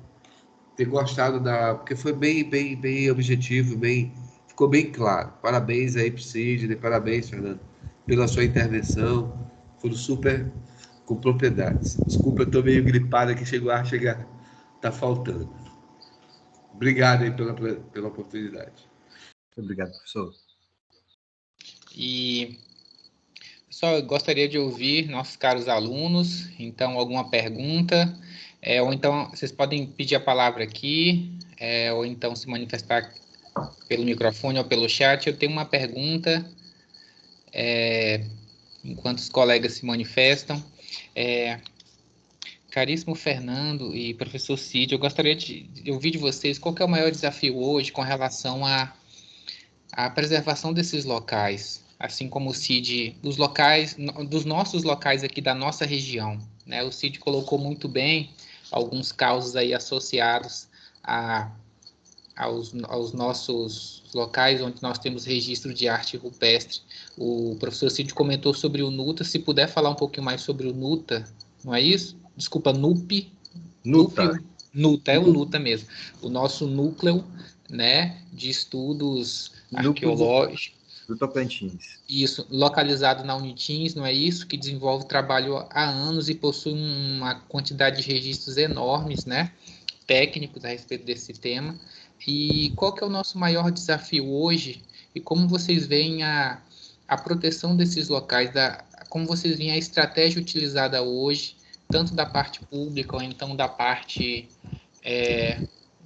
ter gostado porque foi bem objetivo, ficou bem claro. Parabéns aí para o Sidney, parabéns, Fernando, pela sua intervenção, foram super com propriedades. Desculpa, eu estou meio gripado aqui, tá faltando. Obrigado aí pela oportunidade.
Obrigado, professor.
E, pessoal, eu gostaria de ouvir nossos caros alunos, então, alguma pergunta, ou então vocês podem pedir a palavra aqui, ou então se manifestar pelo microfone ou pelo chat. Eu tenho uma pergunta, enquanto os colegas se manifestam. Caríssimo Fernando e professor Cid, eu gostaria de ouvir de vocês qual que é o maior desafio hoje com relação à preservação desses locais, assim como o Cid, dos nossos locais aqui da nossa região, né? O Cid colocou muito bem alguns causos aí associados aos nossos locais onde nós temos registro de arte rupestre. O professor Cid comentou sobre o NUTA. Se puder falar um pouquinho mais sobre o NUTA, não é isso? Desculpa, NUP.
NUTA.
NUTA, é o NUTA mesmo. O nosso núcleo, né, de estudos arqueológicos.
Do Tocantins.
Isso, localizado na Unitins, não é isso? Que desenvolve trabalho há anos e possui uma quantidade de registros enormes, né, técnicos a respeito desse tema. E qual que é o nosso maior desafio hoje? E como vocês veem a proteção desses locais, como vocês veem a estratégia utilizada hoje, tanto da parte pública ou então da parte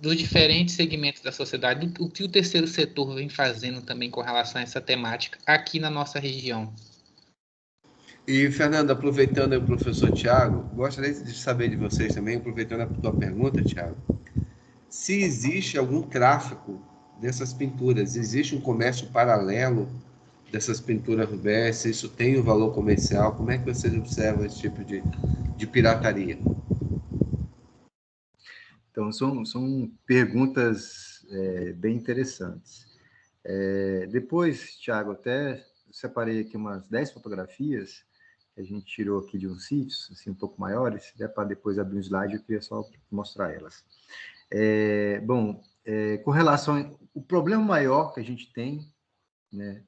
dos diferentes segmentos da sociedade, o que o terceiro setor vem fazendo também com relação a essa temática aqui na nossa região?
E, Fernando, aproveitando o professor Tiago, gostaria de saber de vocês também, aproveitando a tua pergunta, Tiago, se existe algum tráfico dessas pinturas, existe um comércio paralelo dessas pinturas rupestres, isso tem um valor comercial, como é que vocês observam esse tipo de pirataria?
Então, são perguntas bem interessantes. Depois, Thiago, até separei aqui umas 10 fotografias que a gente tirou aqui de uns sítios, assim, um pouco maiores. Se der para depois abrir um slide, eu queria só mostrar elas. Com relação o problema maior que a gente tem, né,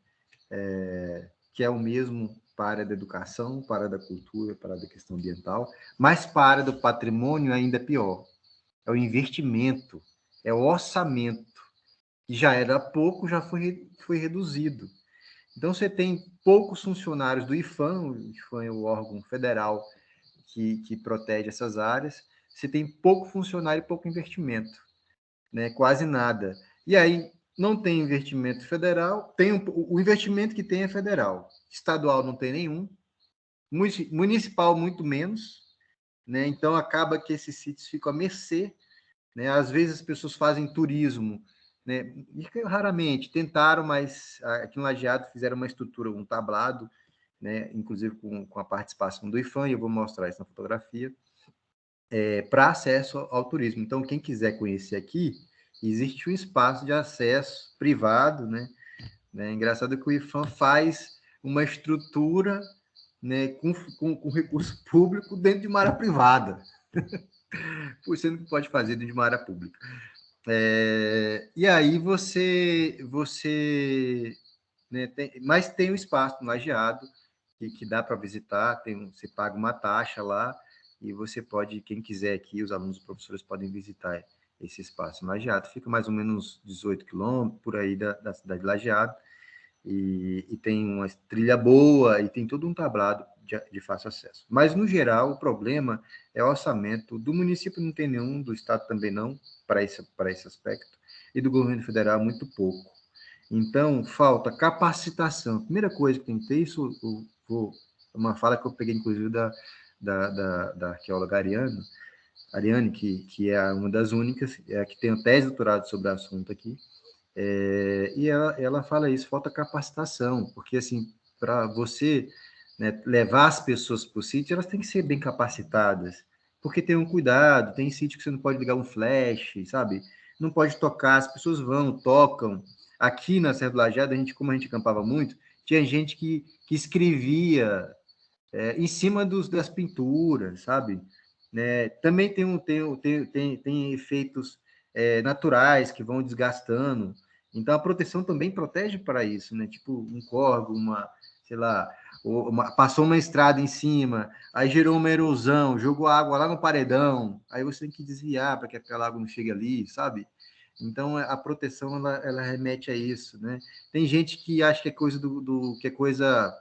que é o mesmo para a área da educação, para a área da cultura, para a área da questão ambiental, mas para a área do patrimônio ainda pior. É o investimento, é o orçamento, que já era pouco, já foi reduzido. Então, você tem poucos funcionários do IPHAN, o IPHAN é o órgão federal que protege essas áreas, você tem pouco funcionário e pouco investimento, né? Quase nada. E aí, não tem investimento federal, o investimento que tem é federal, estadual não tem nenhum, municipal muito menos, né? Então, acaba que esses sítios ficam à mercê, né? Às vezes as pessoas fazem turismo, né? E raramente tentaram, mas aqui no Lajeado fizeram uma estrutura, um tablado, né? Inclusive com a participação do IPHAN, e eu vou mostrar isso na fotografia, para acesso ao turismo. Então, quem quiser conhecer aqui, existe um espaço de acesso privado, né? Engraçado que o IPHAN faz uma estrutura, né, com recurso público dentro de uma área privada. Por sendo que pode fazer dentro de uma área pública. E aí você né, mas tem um espaço no Lajeado que dá para visitar, você paga uma taxa lá e você pode, quem quiser aqui, os alunos e professores podem visitar esse espaço no Lajeado. Fica mais ou menos 18 quilômetros por aí da cidade de Lajeado e tem uma trilha boa e tem todo um tablado de fácil acesso. Mas, no geral, o problema é o orçamento. Do município não tem nenhum, do estado também não, para esse aspecto, e do governo federal muito pouco. Então, falta capacitação. A primeira coisa que tem que ter, isso uma fala que eu peguei, inclusive, da arqueóloga Ariane, que é uma das únicas, que tem a tese de doutorado sobre o assunto aqui, E ela fala isso, falta capacitação, porque, assim, para você, né, levar as pessoas para o sítio, elas têm que ser bem capacitadas, porque tem um cuidado, tem sítio que você não pode ligar um flash, sabe? Não pode tocar, as pessoas vão, tocam. Aqui na Serra do Lajeado, como a gente acampava muito, tinha gente que escrevia em cima das pinturas, sabe? Né? Também tem efeitos naturais que vão desgastando. Então, a proteção também protege para isso, né? Tipo, um córrego, sei lá, passou uma estrada em cima, aí gerou uma erosão, jogou água lá no paredão, aí você tem que desviar para que aquela água não chegue ali, sabe? Então, a proteção, ela remete a isso, né? Tem gente que acha que é coisa que é coisa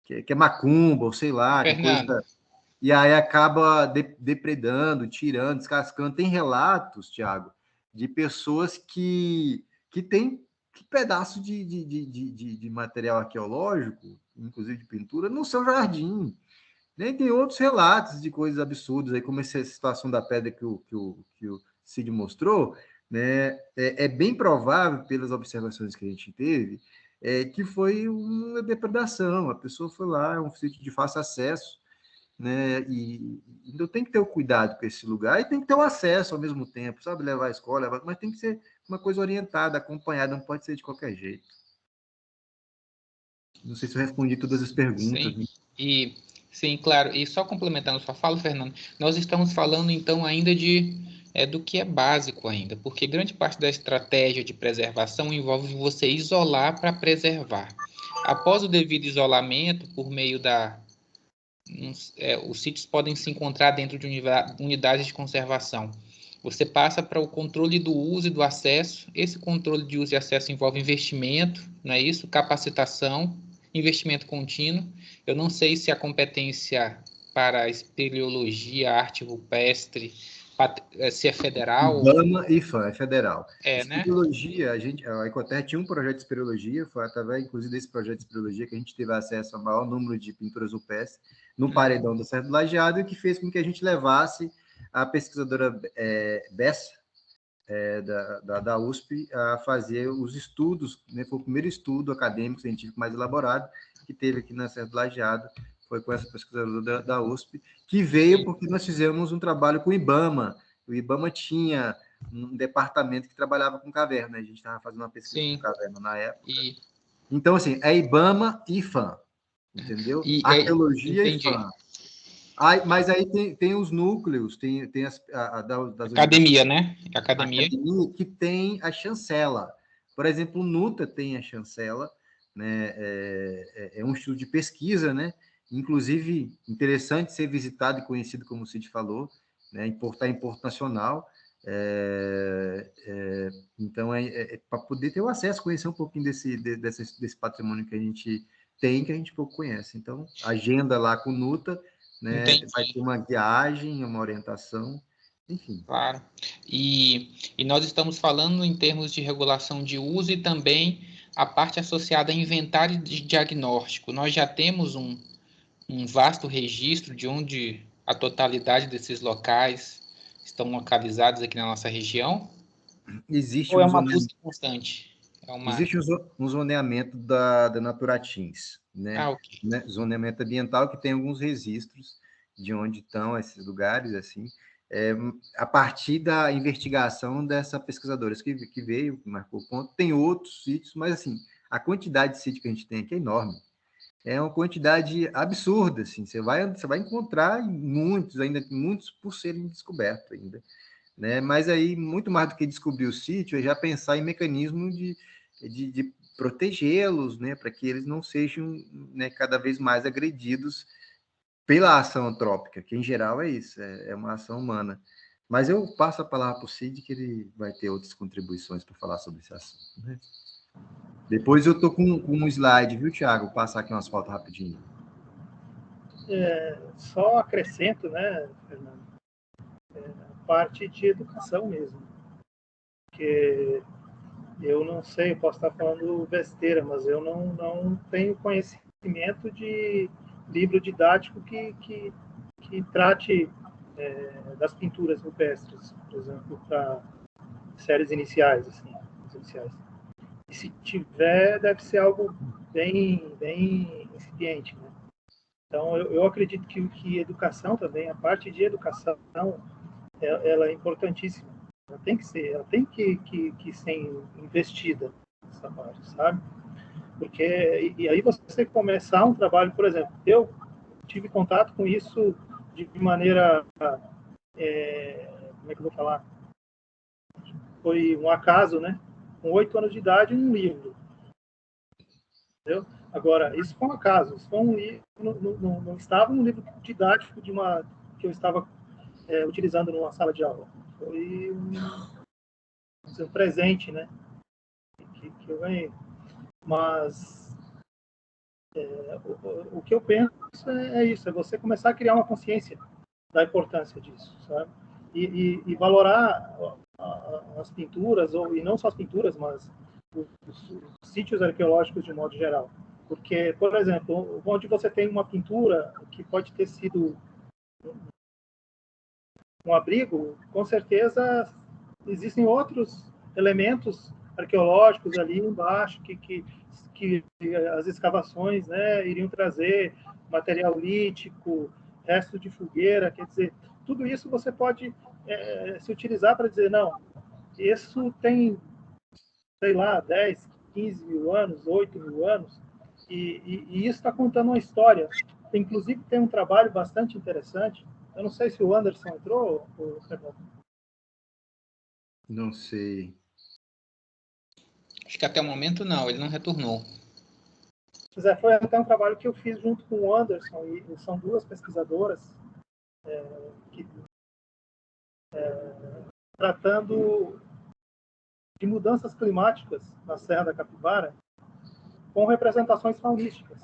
que é macumba, ou sei lá, que é coisa.
Fernando,
E aí acaba depredando, tirando, descascando. Tem relatos, Tiago, de pessoas que têm pedaço de material arqueológico, inclusive de pintura, no seu jardim. Nem tem outros relatos de coisas absurdas, aí, como essa situação da pedra que o Cid mostrou, né? É bem provável, pelas observações que a gente teve, que foi uma depredação. A pessoa foi lá, é um sítio de fácil acesso, né? Então tem que ter o cuidado com esse lugar e tem que ter o acesso ao mesmo tempo, sabe? Levar a escola, mas tem que ser uma coisa orientada, acompanhada, não pode ser de qualquer jeito. Não sei se eu respondi todas as perguntas.
sim, sim, claro. E só complementando sua fala, Fernando, nós estamos falando então ainda do que é básico ainda, porque grande parte da estratégia de preservação envolve você isolar para preservar. Após o devido isolamento, por meio os sítios podem se encontrar dentro de unidades de conservação. Você passa para o controle do uso e do acesso. Esse controle de uso e acesso envolve investimento, não é isso? Capacitação, investimento contínuo. Eu não sei se a competência para espeleologia, arte rupestre, se é federal.
IBAMA e IFAM, é federal.
Né?
Espeleologia, a Ecoterra tinha um projeto de espeleologia, foi através, inclusive, desse projeto de espeleologia que a gente teve acesso ao maior número de pinturas rupestres no paredão da Serra do Lajeado, e que fez com que a gente levasse a pesquisadora Bessa, da USP, a fazer os estudos, né? Foi o primeiro estudo acadêmico, científico mais elaborado que teve aqui na Serra do Lajeado, foi com essa pesquisadora da USP, que veio porque nós fizemos um trabalho com o IBAMA. O IBAMA tinha um departamento que trabalhava com caverna, a gente estava fazendo uma pesquisa com caverna na época. Então, assim, é IBAMA e IFAM, entendeu? Arqueologia e IFAM. Mas aí tem os núcleos, tem das
academia, né? Academia
que tem a chancela. Por exemplo, o NUTA tem a chancela, né? É um estudo de pesquisa, né? Inclusive, interessante ser visitado e conhecido, como o Cid falou, né? Está em Porto Nacional. Então, para poder ter o acesso, conhecer um pouquinho desse patrimônio que a gente tem, que a gente pouco conhece. Então, agenda lá com o NUTA, né? Vai ter uma guiagem, uma orientação, enfim.
Claro. E nós estamos falando em termos de regulação de uso e também a parte associada a inventário de diagnóstico. Nós já temos um vasto registro de onde a totalidade desses locais estão localizados aqui na nossa região?
Existe
Ou é uma busca constante?
Existe um zoneamento da Naturatins, né?
Ok.
Zoneamento ambiental que tem alguns registros de onde estão esses lugares, assim, a partir da investigação dessa pesquisadora que veio, marcou o ponto. Tem outros sítios, mas, assim, a quantidade de sítios que a gente tem aqui é enorme. É uma quantidade absurda, assim. Você vai encontrar muitos por serem descobertos ainda, né? Mas aí, muito mais do que descobrir o sítio, é já pensar em mecanismo de protegê-los, né? Para que eles não sejam, né, cada vez mais agredidos pela ação antrópica, que em geral é isso, é uma ação humana. Mas eu passo a palavra para o Cid, que ele vai ter outras contribuições para falar sobre esse assunto, né? Depois eu estou com um slide, viu, Thiago? Vou passar aqui umas fotos rapidinho.
Só acrescento, né, Fernando, a parte de educação mesmo. Porque eu não sei, eu posso estar falando besteira, mas eu não tenho conhecimento de livro didático que trate das pinturas rupestres, por exemplo, para séries iniciais, assim, iniciais. se tiver, deve ser algo bem, bem incipiente, né? Então, eu acredito que educação também, a parte de educação, ela é importantíssima. Ela tem que ser, ela tem que ser investida nessa parte, sabe? Porque, e aí você começar um trabalho, por exemplo, eu tive contato com isso de maneira, como é que eu vou falar? Foi um acaso, né? Com 8 anos de idade, um livro. Entendeu? Agora, isso foi um acaso. Isso foi um livro, não estava um livro didático que eu estava utilizando numa sala de aula. Foi um presente, né? Que eu ganhei. Mas o que eu penso é isso, é você começar a criar uma consciência da importância disso, sabe? E valorar as pinturas, e não só as pinturas, mas os sítios arqueológicos de modo geral. Porque, por exemplo, onde você tem uma pintura que pode ter sido um abrigo, com certeza existem outros elementos arqueológicos ali embaixo que as escavações, né, iriam trazer material lítico, resto de fogueira, quer dizer, tudo isso você pode se utilizar para dizer, não, isso tem, sei lá, 10, 15 mil anos, 8 mil anos, e isso está contando uma história. Inclusive, tem um trabalho bastante interessante. Eu não sei se o Anderson entrou, ou Fernando.
Não sei.
Acho que até o momento não, ele não retornou.
Foi até um trabalho que eu fiz junto com o Anderson, e são duas pesquisadoras tratando de mudanças climáticas na Serra da Capivara com representações faunísticas.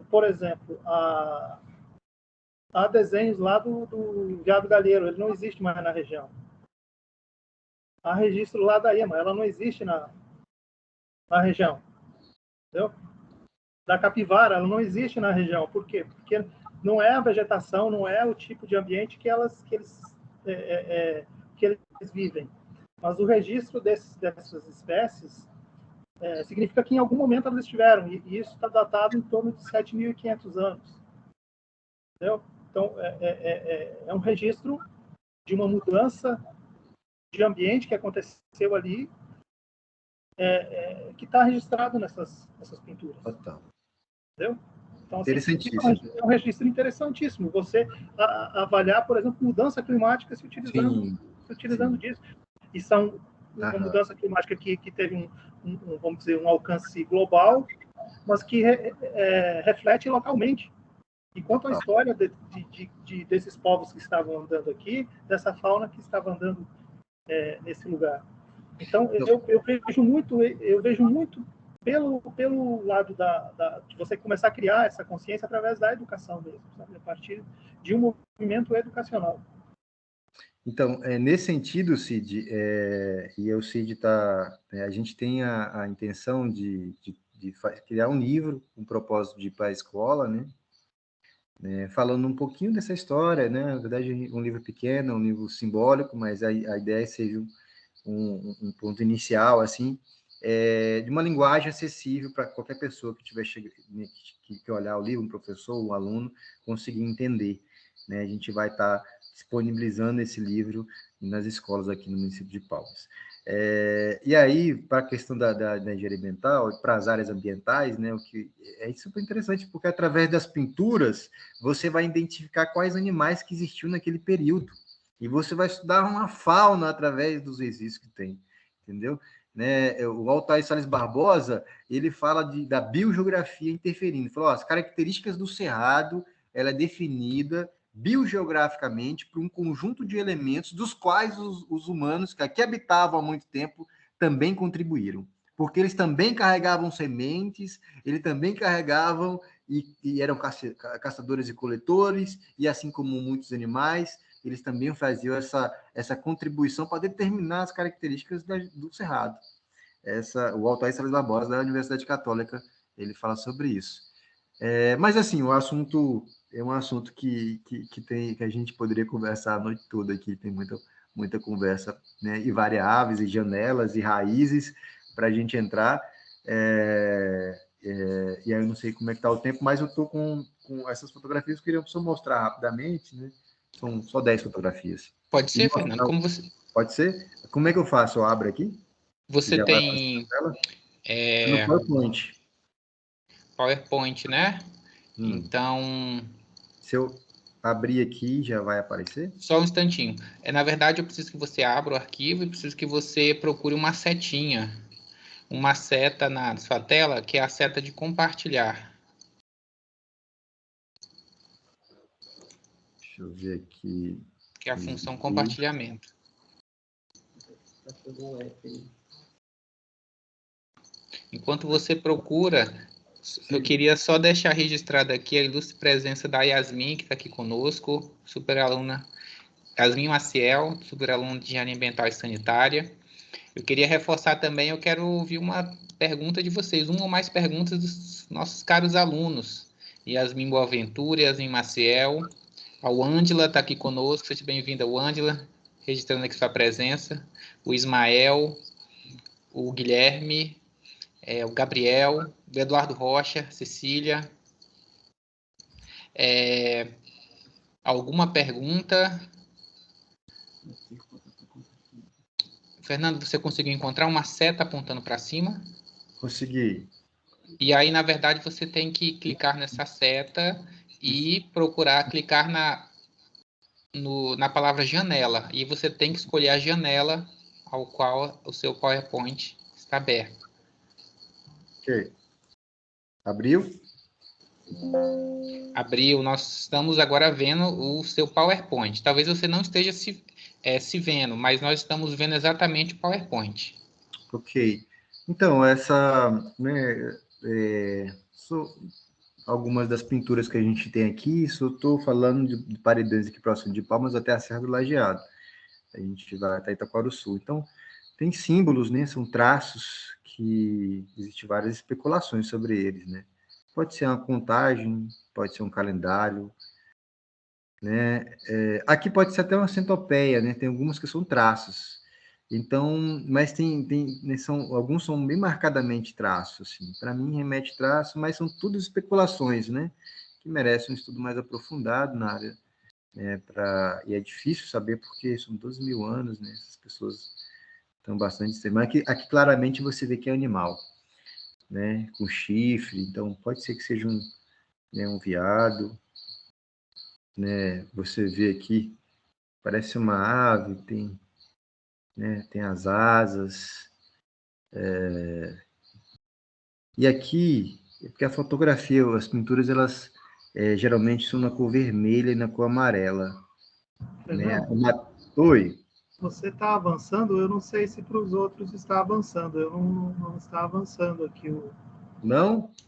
Por exemplo, há desenhos lá do veado galheiro, ele não existe mais na região. Há registro lá da Ema, ela não existe na região. Entendeu? Da capivara, ela não existe na região. Por quê? Porque não é a vegetação, não é o tipo de ambiente que eles vivem. Mas o registro dessas espécies significa que em algum momento elas estiveram, e isso está datado em torno de 7.500 anos. Entendeu? Então, é um registro de uma mudança de ambiente que aconteceu ali, que está registrado nessas pinturas.
Total.
Entendeu? Então, assim,
Interessantíssimo.
é um registro interessantíssimo. Você avaliar, por exemplo, mudança climática se utilizando disso. E são uma mudança climática que teve vamos dizer, um alcance global, mas que reflete localmente. E conta a história desses povos que estavam andando aqui, dessa fauna que estava andando nesse lugar. Então, eu vejo muito pelo lado de você começar a criar essa consciência através da educação mesmo, sabe? A partir de um movimento educacional.
Então, nesse sentido, Cid, e o Cid a gente tem a intenção de criar um livro com propósito de ir para a escola, né? Falando um pouquinho dessa história, né? Na verdade, um livro pequeno, um livro simbólico, mas a ideia é seja um ponto inicial, assim, de uma linguagem acessível para qualquer pessoa que tiver que olhar o livro, um professor, um aluno, conseguir entender, né? A gente vai estar disponibilizando esse livro nas escolas aqui no município de Palmas. E aí, para a questão da engenharia ambiental, para as áreas ambientais, né, o que é super interessante, porque através das pinturas, você vai identificar quais animais que existiam naquele período. E você vai estudar uma fauna através dos registros que tem, entendeu? Né? O Altair Salles Barbosa, ele fala da biogeografia interferindo. Ele falou, as características do cerrado, ela é definida biogeograficamente por um conjunto de elementos dos quais os humanos que aqui habitavam há muito tempo também contribuíram. Porque eles também carregavam sementes, eles também carregavam e eram caçadores e coletores, e assim como muitos animais, eles também faziam essa contribuição para determinar as características do cerrado. O Altair Salles Barbosa, da Universidade Católica, ele fala sobre isso. Mas, assim, o assunto é um assunto que a gente poderia conversar a noite toda aqui, tem muita conversa, né? E variáveis, e janelas, e raízes, para a gente entrar. E aí eu não sei como é que está o tempo, mas eu estou com essas fotografias que eu queria só mostrar rapidamente, né? São só 10 fotografias.
Pode ser, Fernando? Como você...
Pode ser? Como é que eu faço? Eu abro aqui?
Você tem
no PowerPoint.
PowerPoint, né? Então...
Se eu abrir aqui, já vai aparecer?
Só um instantinho. Na verdade, eu preciso que você abra o arquivo e preciso que você procure uma setinha. Uma seta na sua tela, que é a seta de compartilhar.
Deixa eu ver aqui.
Que é a função compartilhamento. Enquanto você procura, eu queria só deixar registrado aqui a ilustre presença da Yasmin, que está aqui conosco, superaluna Yasmin Maciel, superaluna de Engenharia Ambiental e Sanitária. Eu queria reforçar também, eu quero ouvir uma pergunta de vocês, uma ou mais perguntas dos nossos caros alunos. Yasmin Boaventura, Yasmin Maciel, a Ângela está aqui conosco, seja bem-vinda, Ângela, registrando aqui sua presença, o Ismael, o Guilherme, o Gabriel, o Eduardo Rocha, Cecília. Alguma pergunta? Fernando, você conseguiu encontrar uma seta apontando para cima?
Consegui.
E aí, na verdade, você tem que clicar nessa seta e procurar clicar na palavra janela. E você tem que escolher a janela ao qual o seu PowerPoint está aberto.
Ok. Abriu?
Abriu. Nós estamos agora vendo o seu PowerPoint. Talvez você não esteja se vendo, mas nós estamos vendo exatamente o PowerPoint.
Ok. Então, né, algumas das pinturas que a gente tem aqui, isso eu estou falando de paredões aqui próximo de Palmas até a Serra do Lajeado. A gente vai até Itaquaruçu. Então, tem símbolos, né? São traços que existem várias especulações sobre eles, né? Pode ser uma contagem, pode ser um calendário, né? Aqui pode ser até uma centopeia, né? Tem algumas que são traços. Então, mas né, alguns são bem marcadamente traços, assim. Para mim remete traço, mas são tudo especulações, né? Que merecem um estudo mais aprofundado na área, né? E é difícil saber porque são 12 mil anos, né? Essas pessoas estão bastante... Mas aqui claramente você vê que é animal, né? Com chifre, então pode ser que seja um veado, né? Você vê aqui, parece uma ave, tem as asas. E aqui, porque a fotografia, as pinturas, elas geralmente são na cor vermelha e na cor amarela. Né? Oi?
Você está avançando? Eu não sei se para os outros está avançando. Eu não está avançando aqui o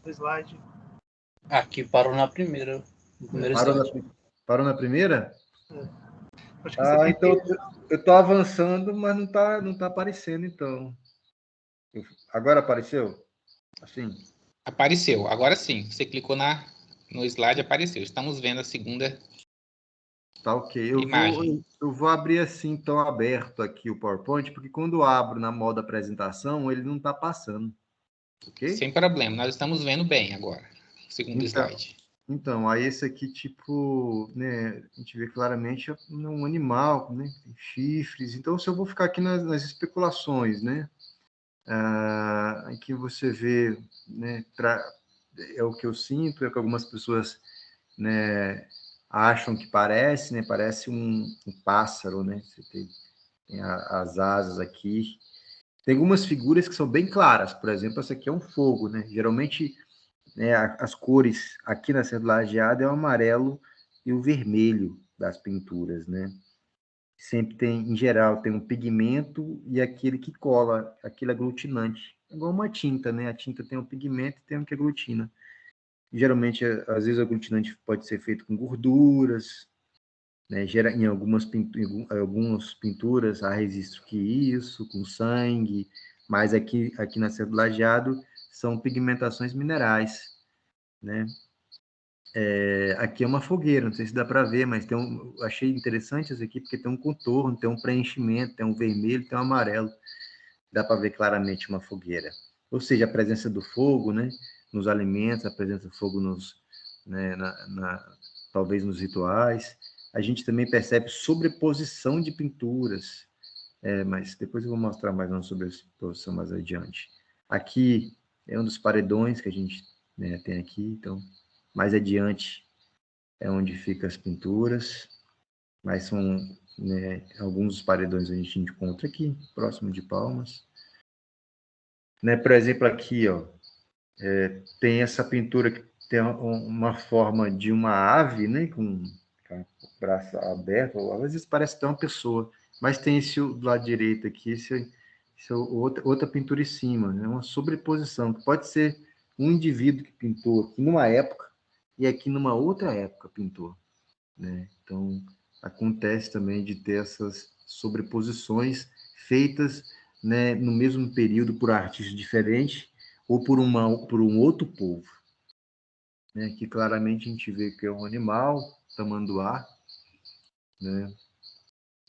slide.
Aqui parou na primeira.
Parou na primeira?
Acho que
então eu estou avançando, mas não tá aparecendo, então. Agora apareceu? Assim?
Apareceu. Agora sim. Você clicou no slide, apareceu. Estamos vendo a segunda
Tá ok.
imagem.
Eu vou abrir assim, então, aberto aqui o PowerPoint, porque quando eu abro na modo apresentação, ele não está passando. Ok?
Sem problema. Nós estamos vendo bem agora. Segundo slide.
Então, aí esse aqui, tipo, né, a gente vê claramente um animal, né, tem chifres. Então, se eu vou ficar aqui nas especulações, né, aqui você vê, né, é o que eu sinto, é o que algumas pessoas, né, acham que parece, né, parece um pássaro, né, você tem as asas aqui. Tem algumas figuras que são bem claras, por exemplo, essa aqui é um fogo, né, geralmente... Né, as cores aqui na Serra do Lajeado é o amarelo e o vermelho das pinturas, né? Sempre tem, em geral, tem um pigmento e aquele que cola, aquele aglutinante. É igual uma tinta, né? A tinta tem um pigmento e tem um que aglutina. Geralmente, às vezes, o aglutinante pode ser feito com gorduras, né? Em algumas pinturas há registro que isso, com sangue, mas aqui na Serra do Lajeado são pigmentações minerais, né? Aqui é uma fogueira, não sei se dá para ver, mas achei interessante isso aqui, porque tem um contorno, tem um preenchimento, tem um vermelho, tem um amarelo. dá para ver claramente uma fogueira. Ou seja, a presença do fogo, né, nos alimentos, a presença do fogo né, talvez nos rituais. A gente também percebe sobreposição de pinturas, mas depois eu vou mostrar mais uma sobreposição mais adiante. Aqui é um dos paredões que a gente, né, tem aqui, então, mais adiante é onde ficam as pinturas, mas são, né, alguns dos paredões a gente encontra aqui, próximo de Palmas. Né, por exemplo, aqui, ó, tem essa pintura que tem uma forma de uma ave, né, com o braço aberto, ou às vezes parece até uma pessoa, mas tem esse do lado direito aqui, esse outra pintura em cima, né, uma sobreposição, que pode ser um indivíduo que pintou aqui numa época e aqui numa outra época pintou, né? Então, acontece também de ter essas sobreposições feitas, né, no mesmo período por artistas diferentes ou por um outro povo, né? Que claramente a gente vê que é um animal, tamanduá, né?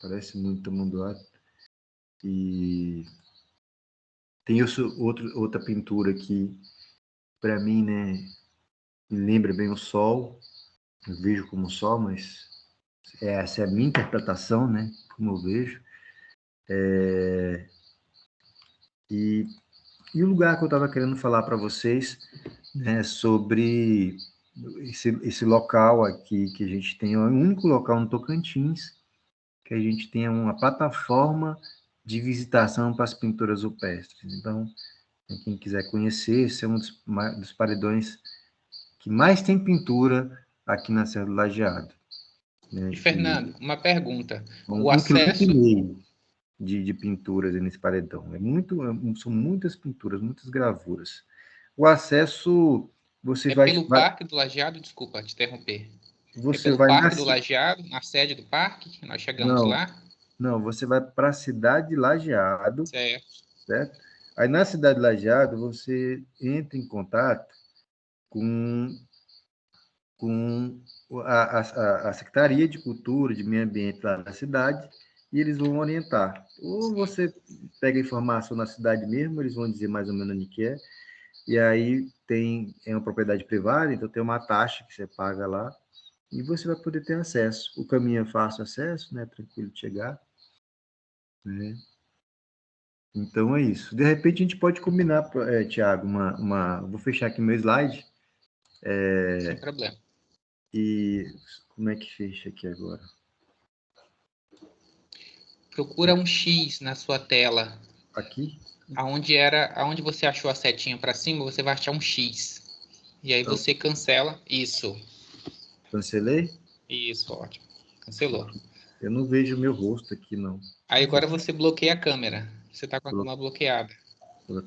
Parece muito tamanduá. E tem outra pintura que, para mim, né, me lembra bem o sol. Eu vejo como sol, mas essa é a minha interpretação, né? Como eu vejo. E o lugar que eu estava querendo falar para vocês, né, sobre esse local aqui que a gente tem, é o único local no Tocantins que a gente tem uma plataforma de visitação para as pinturas rupestres. Então, quem quiser conhecer, esse é um dos paredões que mais tem pintura aqui na Serra do Lajeado. Né?
E, Fernando, uma pergunta. O
1,5
acesso...
km de pinturas nesse paredão. São muitas pinturas, muitas gravuras. O acesso, você
É
vai,
pelo Parque do Lajeado, desculpa te interromper. É
você
pelo
vai
Parque do Lajeado, na sede do parque, nós chegamos
não,
lá.
não, você vai para a cidade de Lajeado,
Certo.
certo? Aí na cidade de Lajeado você entra em contato com a Secretaria de Cultura, de Meio Ambiente lá da cidade, e eles vão orientar. Ou você pega a informação na cidade mesmo, eles vão dizer mais ou menos onde que é, e aí é uma propriedade privada, então tem uma taxa que você paga lá, e você vai poder ter acesso. O caminho é fácil acesso, né? Tranquilo de chegar, né? Então é isso. De repente a gente pode combinar, Thiago, vou fechar aqui meu slide.
Sem problema.
E como é que fecha aqui agora?
Procura um X na sua tela.
Aqui?
Aonde você achou a setinha para cima, você vai achar um X. E aí
Então,
você cancela. Isso.
cancelei?
Isso, ótimo. Cancelou.
Eu não vejo meu rosto aqui, não.
Aí agora você bloqueia a câmera. Você está com a câmera bloqueada.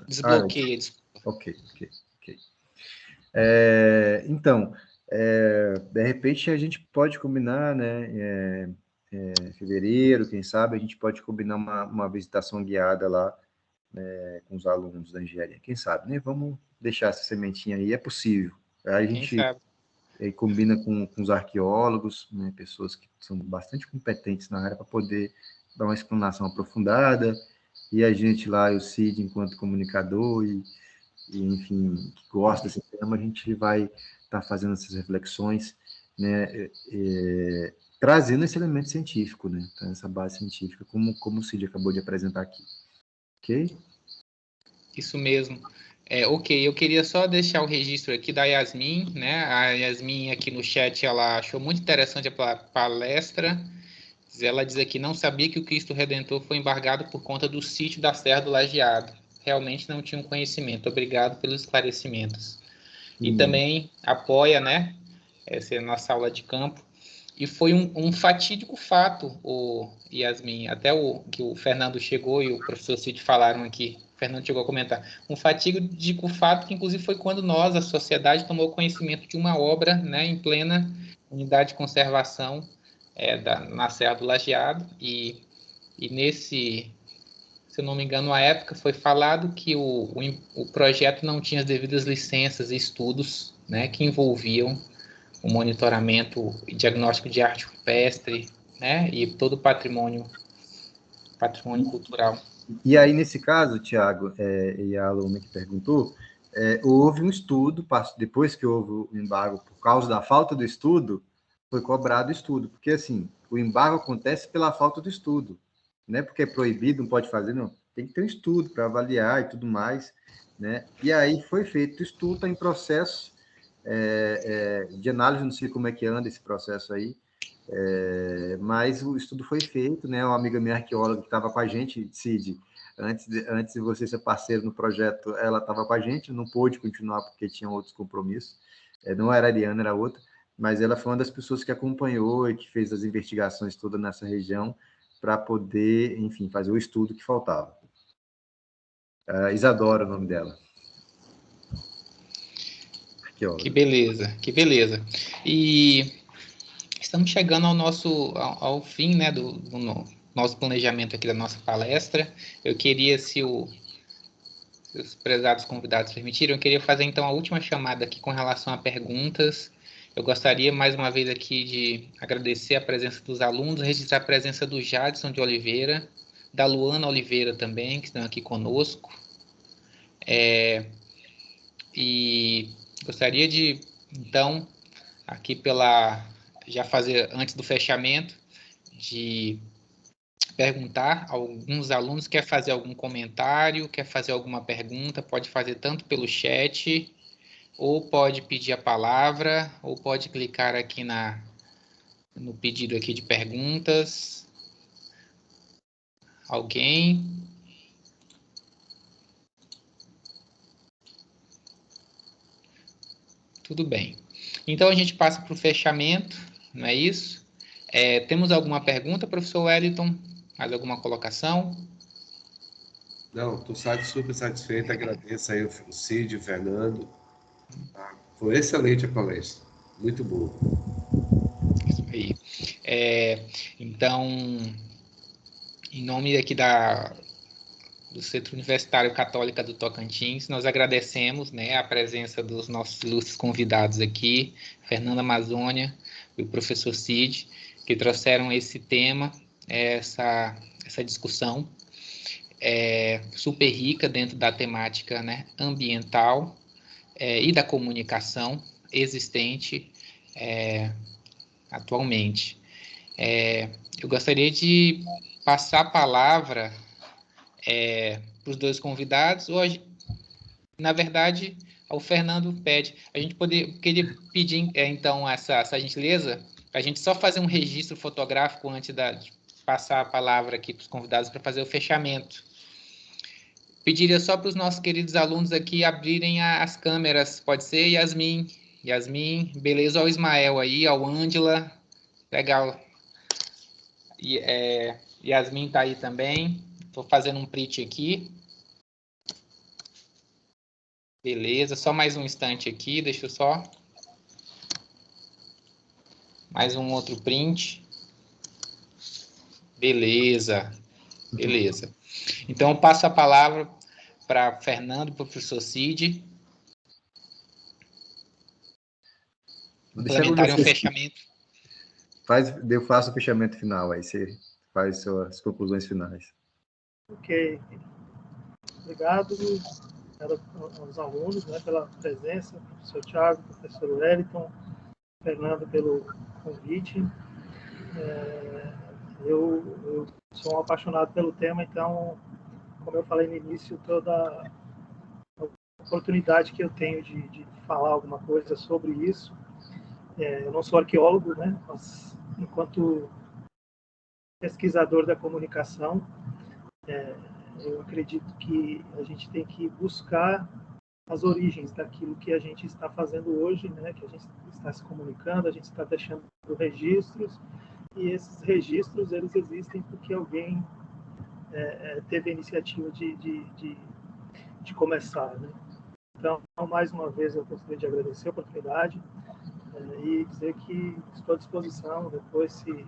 Desbloqueia, desculpa.
Ok. Então, de repente a gente pode combinar, né? Fevereiro, quem sabe, a gente pode combinar uma visitação guiada lá, né, com os alunos da engenharia. Quem sabe, né? Vamos deixar essa sementinha aí, é possível. Aí a
Quem
gente
sabe?
combina com os arqueólogos, né, pessoas que são bastante competentes na área para poder dar uma explanação aprofundada, e a gente lá, o Cid, enquanto comunicador enfim, que gosta desse tema, a gente vai estar fazendo essas reflexões, né, trazendo esse elemento científico, né, essa base científica, como o Cid acabou de apresentar aqui. Ok?
Isso mesmo. Ok, eu queria só deixar o registro aqui da Yasmin, né? A Yasmin aqui no chat, ela achou muito interessante a palestra. Ela diz aqui, não sabia que o Cristo Redentor foi embargado por conta do sítio da Serra do Lajeado. Realmente não tinha um conhecimento. Obrigado pelos esclarecimentos. E também apoia, né? Essa é a nossa aula de campo. E foi um fatídico fato, o Yasmin, até que o Fernando chegou e o professor Cid falaram aqui, o Fernando chegou a comentar, um fatídico fato que inclusive foi quando nós, a sociedade, tomou conhecimento de uma obra, né, em plena unidade de conservação na Serra do Lajeado, e nesse, se eu não me engano, à época foi falado que o projeto não tinha as devidas licenças e estudos, né, que envolviam o monitoramento e diagnóstico de arte rupestre, né, e todo o patrimônio cultural.
E aí, nesse caso, Tiago, e a aluna que perguntou, houve um estudo, depois que houve o embargo, por causa da falta do estudo, foi cobrado o estudo, porque, assim, o embargo acontece pela falta do estudo, não é porque é proibido, não pode fazer, não. Tem que ter um estudo para avaliar e tudo mais, né? E aí foi feito o estudo, está em processo de análise, não sei como é que anda esse processo aí, mas o estudo foi feito, né? Uma amiga minha arqueóloga que estava com a gente, Cid, antes de você ser parceiro no projeto, ela estava com a gente, não pôde continuar porque tinha outros compromissos, não era a Ariana, era outra, mas ela foi uma das pessoas que acompanhou e que fez as investigações todas nessa região para poder, enfim, fazer o estudo que faltava. Isadora, o nome dela. Arqueóloga.
Que beleza, que beleza. E estamos chegando ao fim, né, do nosso planejamento aqui da nossa palestra. Eu queria, se os prezados convidados permitirem, eu queria fazer então a última chamada aqui com relação a perguntas. Eu gostaria mais uma vez aqui de agradecer a presença dos alunos, registrar a presença do Jadson de Oliveira, da Luana Oliveira também, que estão aqui conosco. E gostaria de, então, aqui já fazer, antes do fechamento, de perguntar a alguns alunos, quer fazer algum comentário, quer fazer alguma pergunta, pode fazer tanto pelo chat, ou pode pedir a palavra, ou pode clicar aqui no pedido aqui de perguntas. Alguém? Tudo bem. Então, a gente passa para o fechamento, não é isso? Temos alguma pergunta, professor Wellington? Mais alguma colocação?
Não, estou super satisfeito, agradeço aí o Cid, o Fernando. Foi excelente a palestra, muito boa.
Isso aí. Então, em nome aqui do Centro Universitário Católica do Tocantins, nós agradecemos, né, a presença dos nossos ilustres convidados aqui, Fernanda Amazônia e o professor Cid, que trouxeram esse tema, essa discussão super rica dentro da temática, né, ambiental e da comunicação existente atualmente. Eu gostaria de passar a palavra para os dois convidados. Hoje, na verdade, o Fernando pede. A gente queria pedir, então, essa gentileza, para a gente só fazer um registro fotográfico antes de passar a palavra aqui para os convidados para fazer o fechamento. Pediria só para os nossos queridos alunos aqui abrirem as câmeras. Pode ser, Yasmin? Yasmin, beleza? Olha o Ismael aí, ó, o Ângela. Legal. Yasmin está aí também. Estou fazendo um print aqui. Beleza, só mais um instante aqui, deixa eu só. Mais um outro print. Beleza, beleza. Então, eu passo a palavra para Fernando, para o professor Cid. Implementarem um fechamento.
Eu faço o fechamento final, aí você faz suas conclusões finais.
Ok. Obrigado aos alunos, né, pela presença, professor Tiago, professor Wellington, Fernando pelo convite. Eu sou um apaixonado pelo tema, então, como eu falei no início, toda a oportunidade que eu tenho de falar alguma coisa sobre isso. Eu não sou arqueólogo, né, mas enquanto pesquisador da comunicação, eu acredito que a gente tem que buscar as origens daquilo que a gente está fazendo hoje, né? Que a gente está se comunicando, a gente está deixando registros, e esses registros eles existem porque alguém teve a iniciativa de começar, né? Então, mais uma vez, eu gostaria de agradecer a oportunidade e dizer que estou à disposição depois, se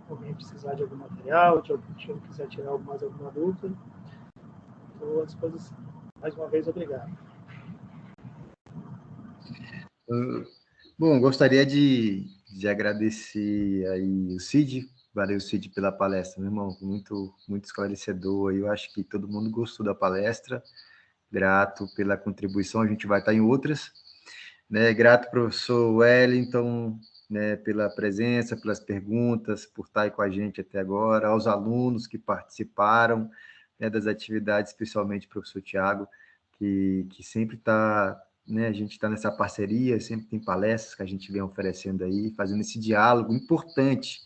alguém precisar de algum material, se alguém quiser tirar mais alguma dúvida, estou à disposição. Mais uma vez, obrigado.
Bom, gostaria de agradecer aí o Cid Valeu, Cid, pela palestra, meu irmão, muito esclarecedor. Eu acho que todo mundo gostou da palestra. Grato pela contribuição, a gente vai estar em outras. Né? Grato, professor Wellington, né, pela presença, pelas perguntas, por estar aí com a gente até agora, aos alunos que participaram, né, das atividades, especialmente o professor Tiago, que sempre está, né, a gente está nessa parceria, sempre tem palestras que a gente vem oferecendo aí, fazendo esse diálogo importante,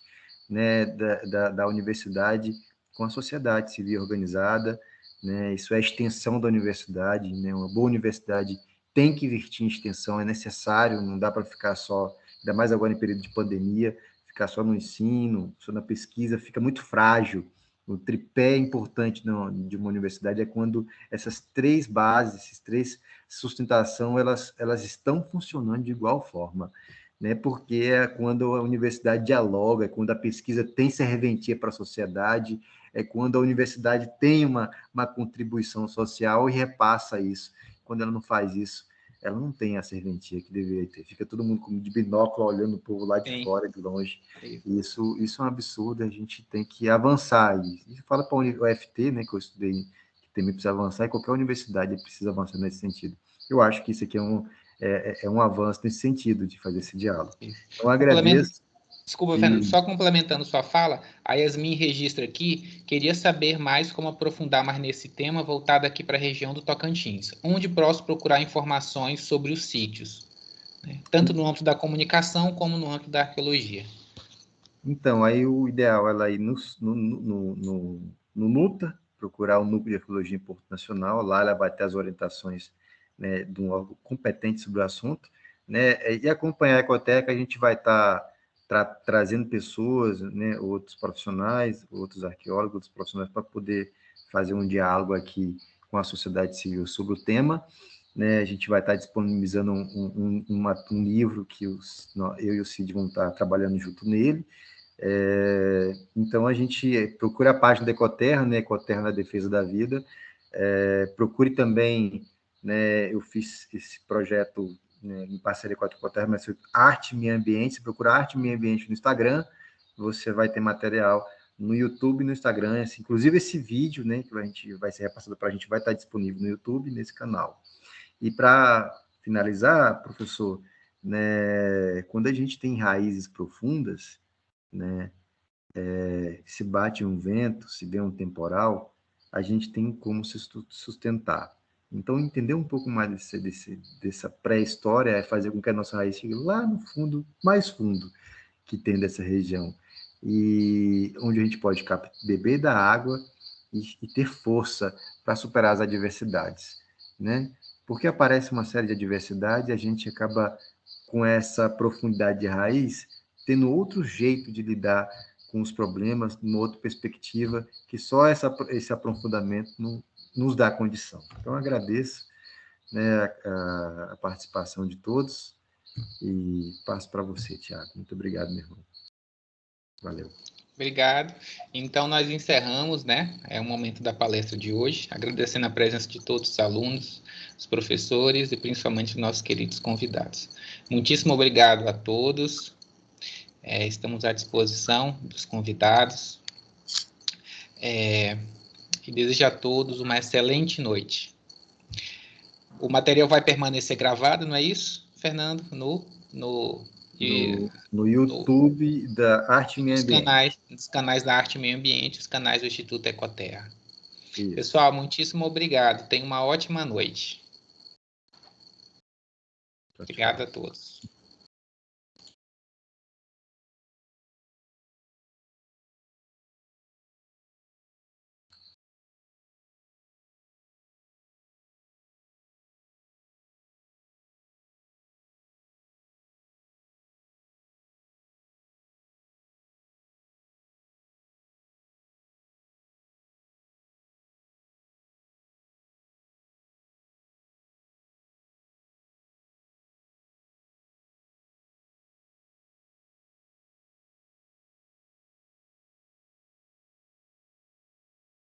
né, da universidade com a sociedade civil organizada, né, isso é a extensão da universidade, né, uma boa universidade tem que investir em extensão, é necessário, não dá para ficar só, ainda mais agora em período de pandemia, ficar só no ensino, só na pesquisa, fica muito frágil. O tripé importante de uma universidade é quando essas três bases, esses três sustentação, elas estão funcionando de igual forma, né? Porque é quando a universidade dialoga, é quando a pesquisa tem serventia para a sociedade, é quando a universidade tem uma contribuição social e repassa isso. Quando ela não faz isso, ela não tem a serventia que deveria ter. Fica todo mundo como de binóculo olhando o povo lá de fora, de longe. E isso é um absurdo, a gente tem que avançar. E fala para o UFT, né, que eu estudei, que também precisa avançar, e qualquer universidade precisa avançar nesse sentido. Eu acho que isso aqui é um avanço nesse sentido, de fazer esse diálogo. Então, agradeço.
Desculpa, Fernando, só complementando sua fala, a Yasmin registra aqui, queria saber mais como aprofundar mais nesse tema voltado aqui para a região do Tocantins. Onde posso procurar informações sobre os sítios, né? Tanto no âmbito da comunicação como no âmbito da arqueologia.
Então, aí o ideal é ela ir no NUTA, procurar o Núcleo de Arqueologia em Porto Nacional, lá ela vai ter as orientações, né, de um órgão competente sobre o assunto, né, e acompanhar a Ecoteca, a gente vai estar trazendo pessoas, né, outros profissionais, outros arqueólogos, outros profissionais, para poder fazer um diálogo aqui com a sociedade civil sobre o tema, né, a gente vai estar disponibilizando um livro que eu e o Cid vão estar trabalhando junto nele. Então, a gente procura a página da Ecoterra, né, Ecoterra na Defesa da Vida, procure também, né, eu fiz esse projeto, né, em parceria com a Ecoterra, mas Arte Meio Ambiente, se procurar Arte Meio Ambiente no Instagram, você vai ter material no YouTube e no Instagram, assim, inclusive esse vídeo, né, que a gente vai ser repassado para a gente, vai estar disponível no YouTube, nesse canal. E para finalizar, professor, né, quando a gente tem raízes profundas, né, se bate um vento, se vê um temporal, a gente tem como se sustentar. Então, entender um pouco mais dessa pré-história é fazer com que a nossa raiz chegue lá no fundo, mais fundo que tem dessa região, e onde a gente pode beber da água e ter força para superar as adversidades, né? Porque aparece uma série de adversidades e a gente acaba, com essa profundidade de raiz, tendo outro jeito de lidar com os problemas, numa outra perspectiva, que só esse aprofundamento nos dá condição. Então, agradeço, né, a participação de todos e passo para você, Tiago. Muito obrigado, meu irmão. Valeu.
Obrigado. Então, nós encerramos, né, o momento da palestra de hoje, agradecendo a presença de todos os alunos, os professores e principalmente os nossos queridos convidados. Muitíssimo obrigado a todos. Estamos à disposição dos convidados. E desejo a todos uma excelente noite. O material vai permanecer gravado, não é isso, Fernando? No
YouTube da Arte Meio Ambiente.
Nos canais da Arte Meio Ambiente, os canais do Instituto Ecoterra.
Isso.
Pessoal, muitíssimo obrigado. Tenham uma ótima noite.
Tchau,
Obrigado a todos.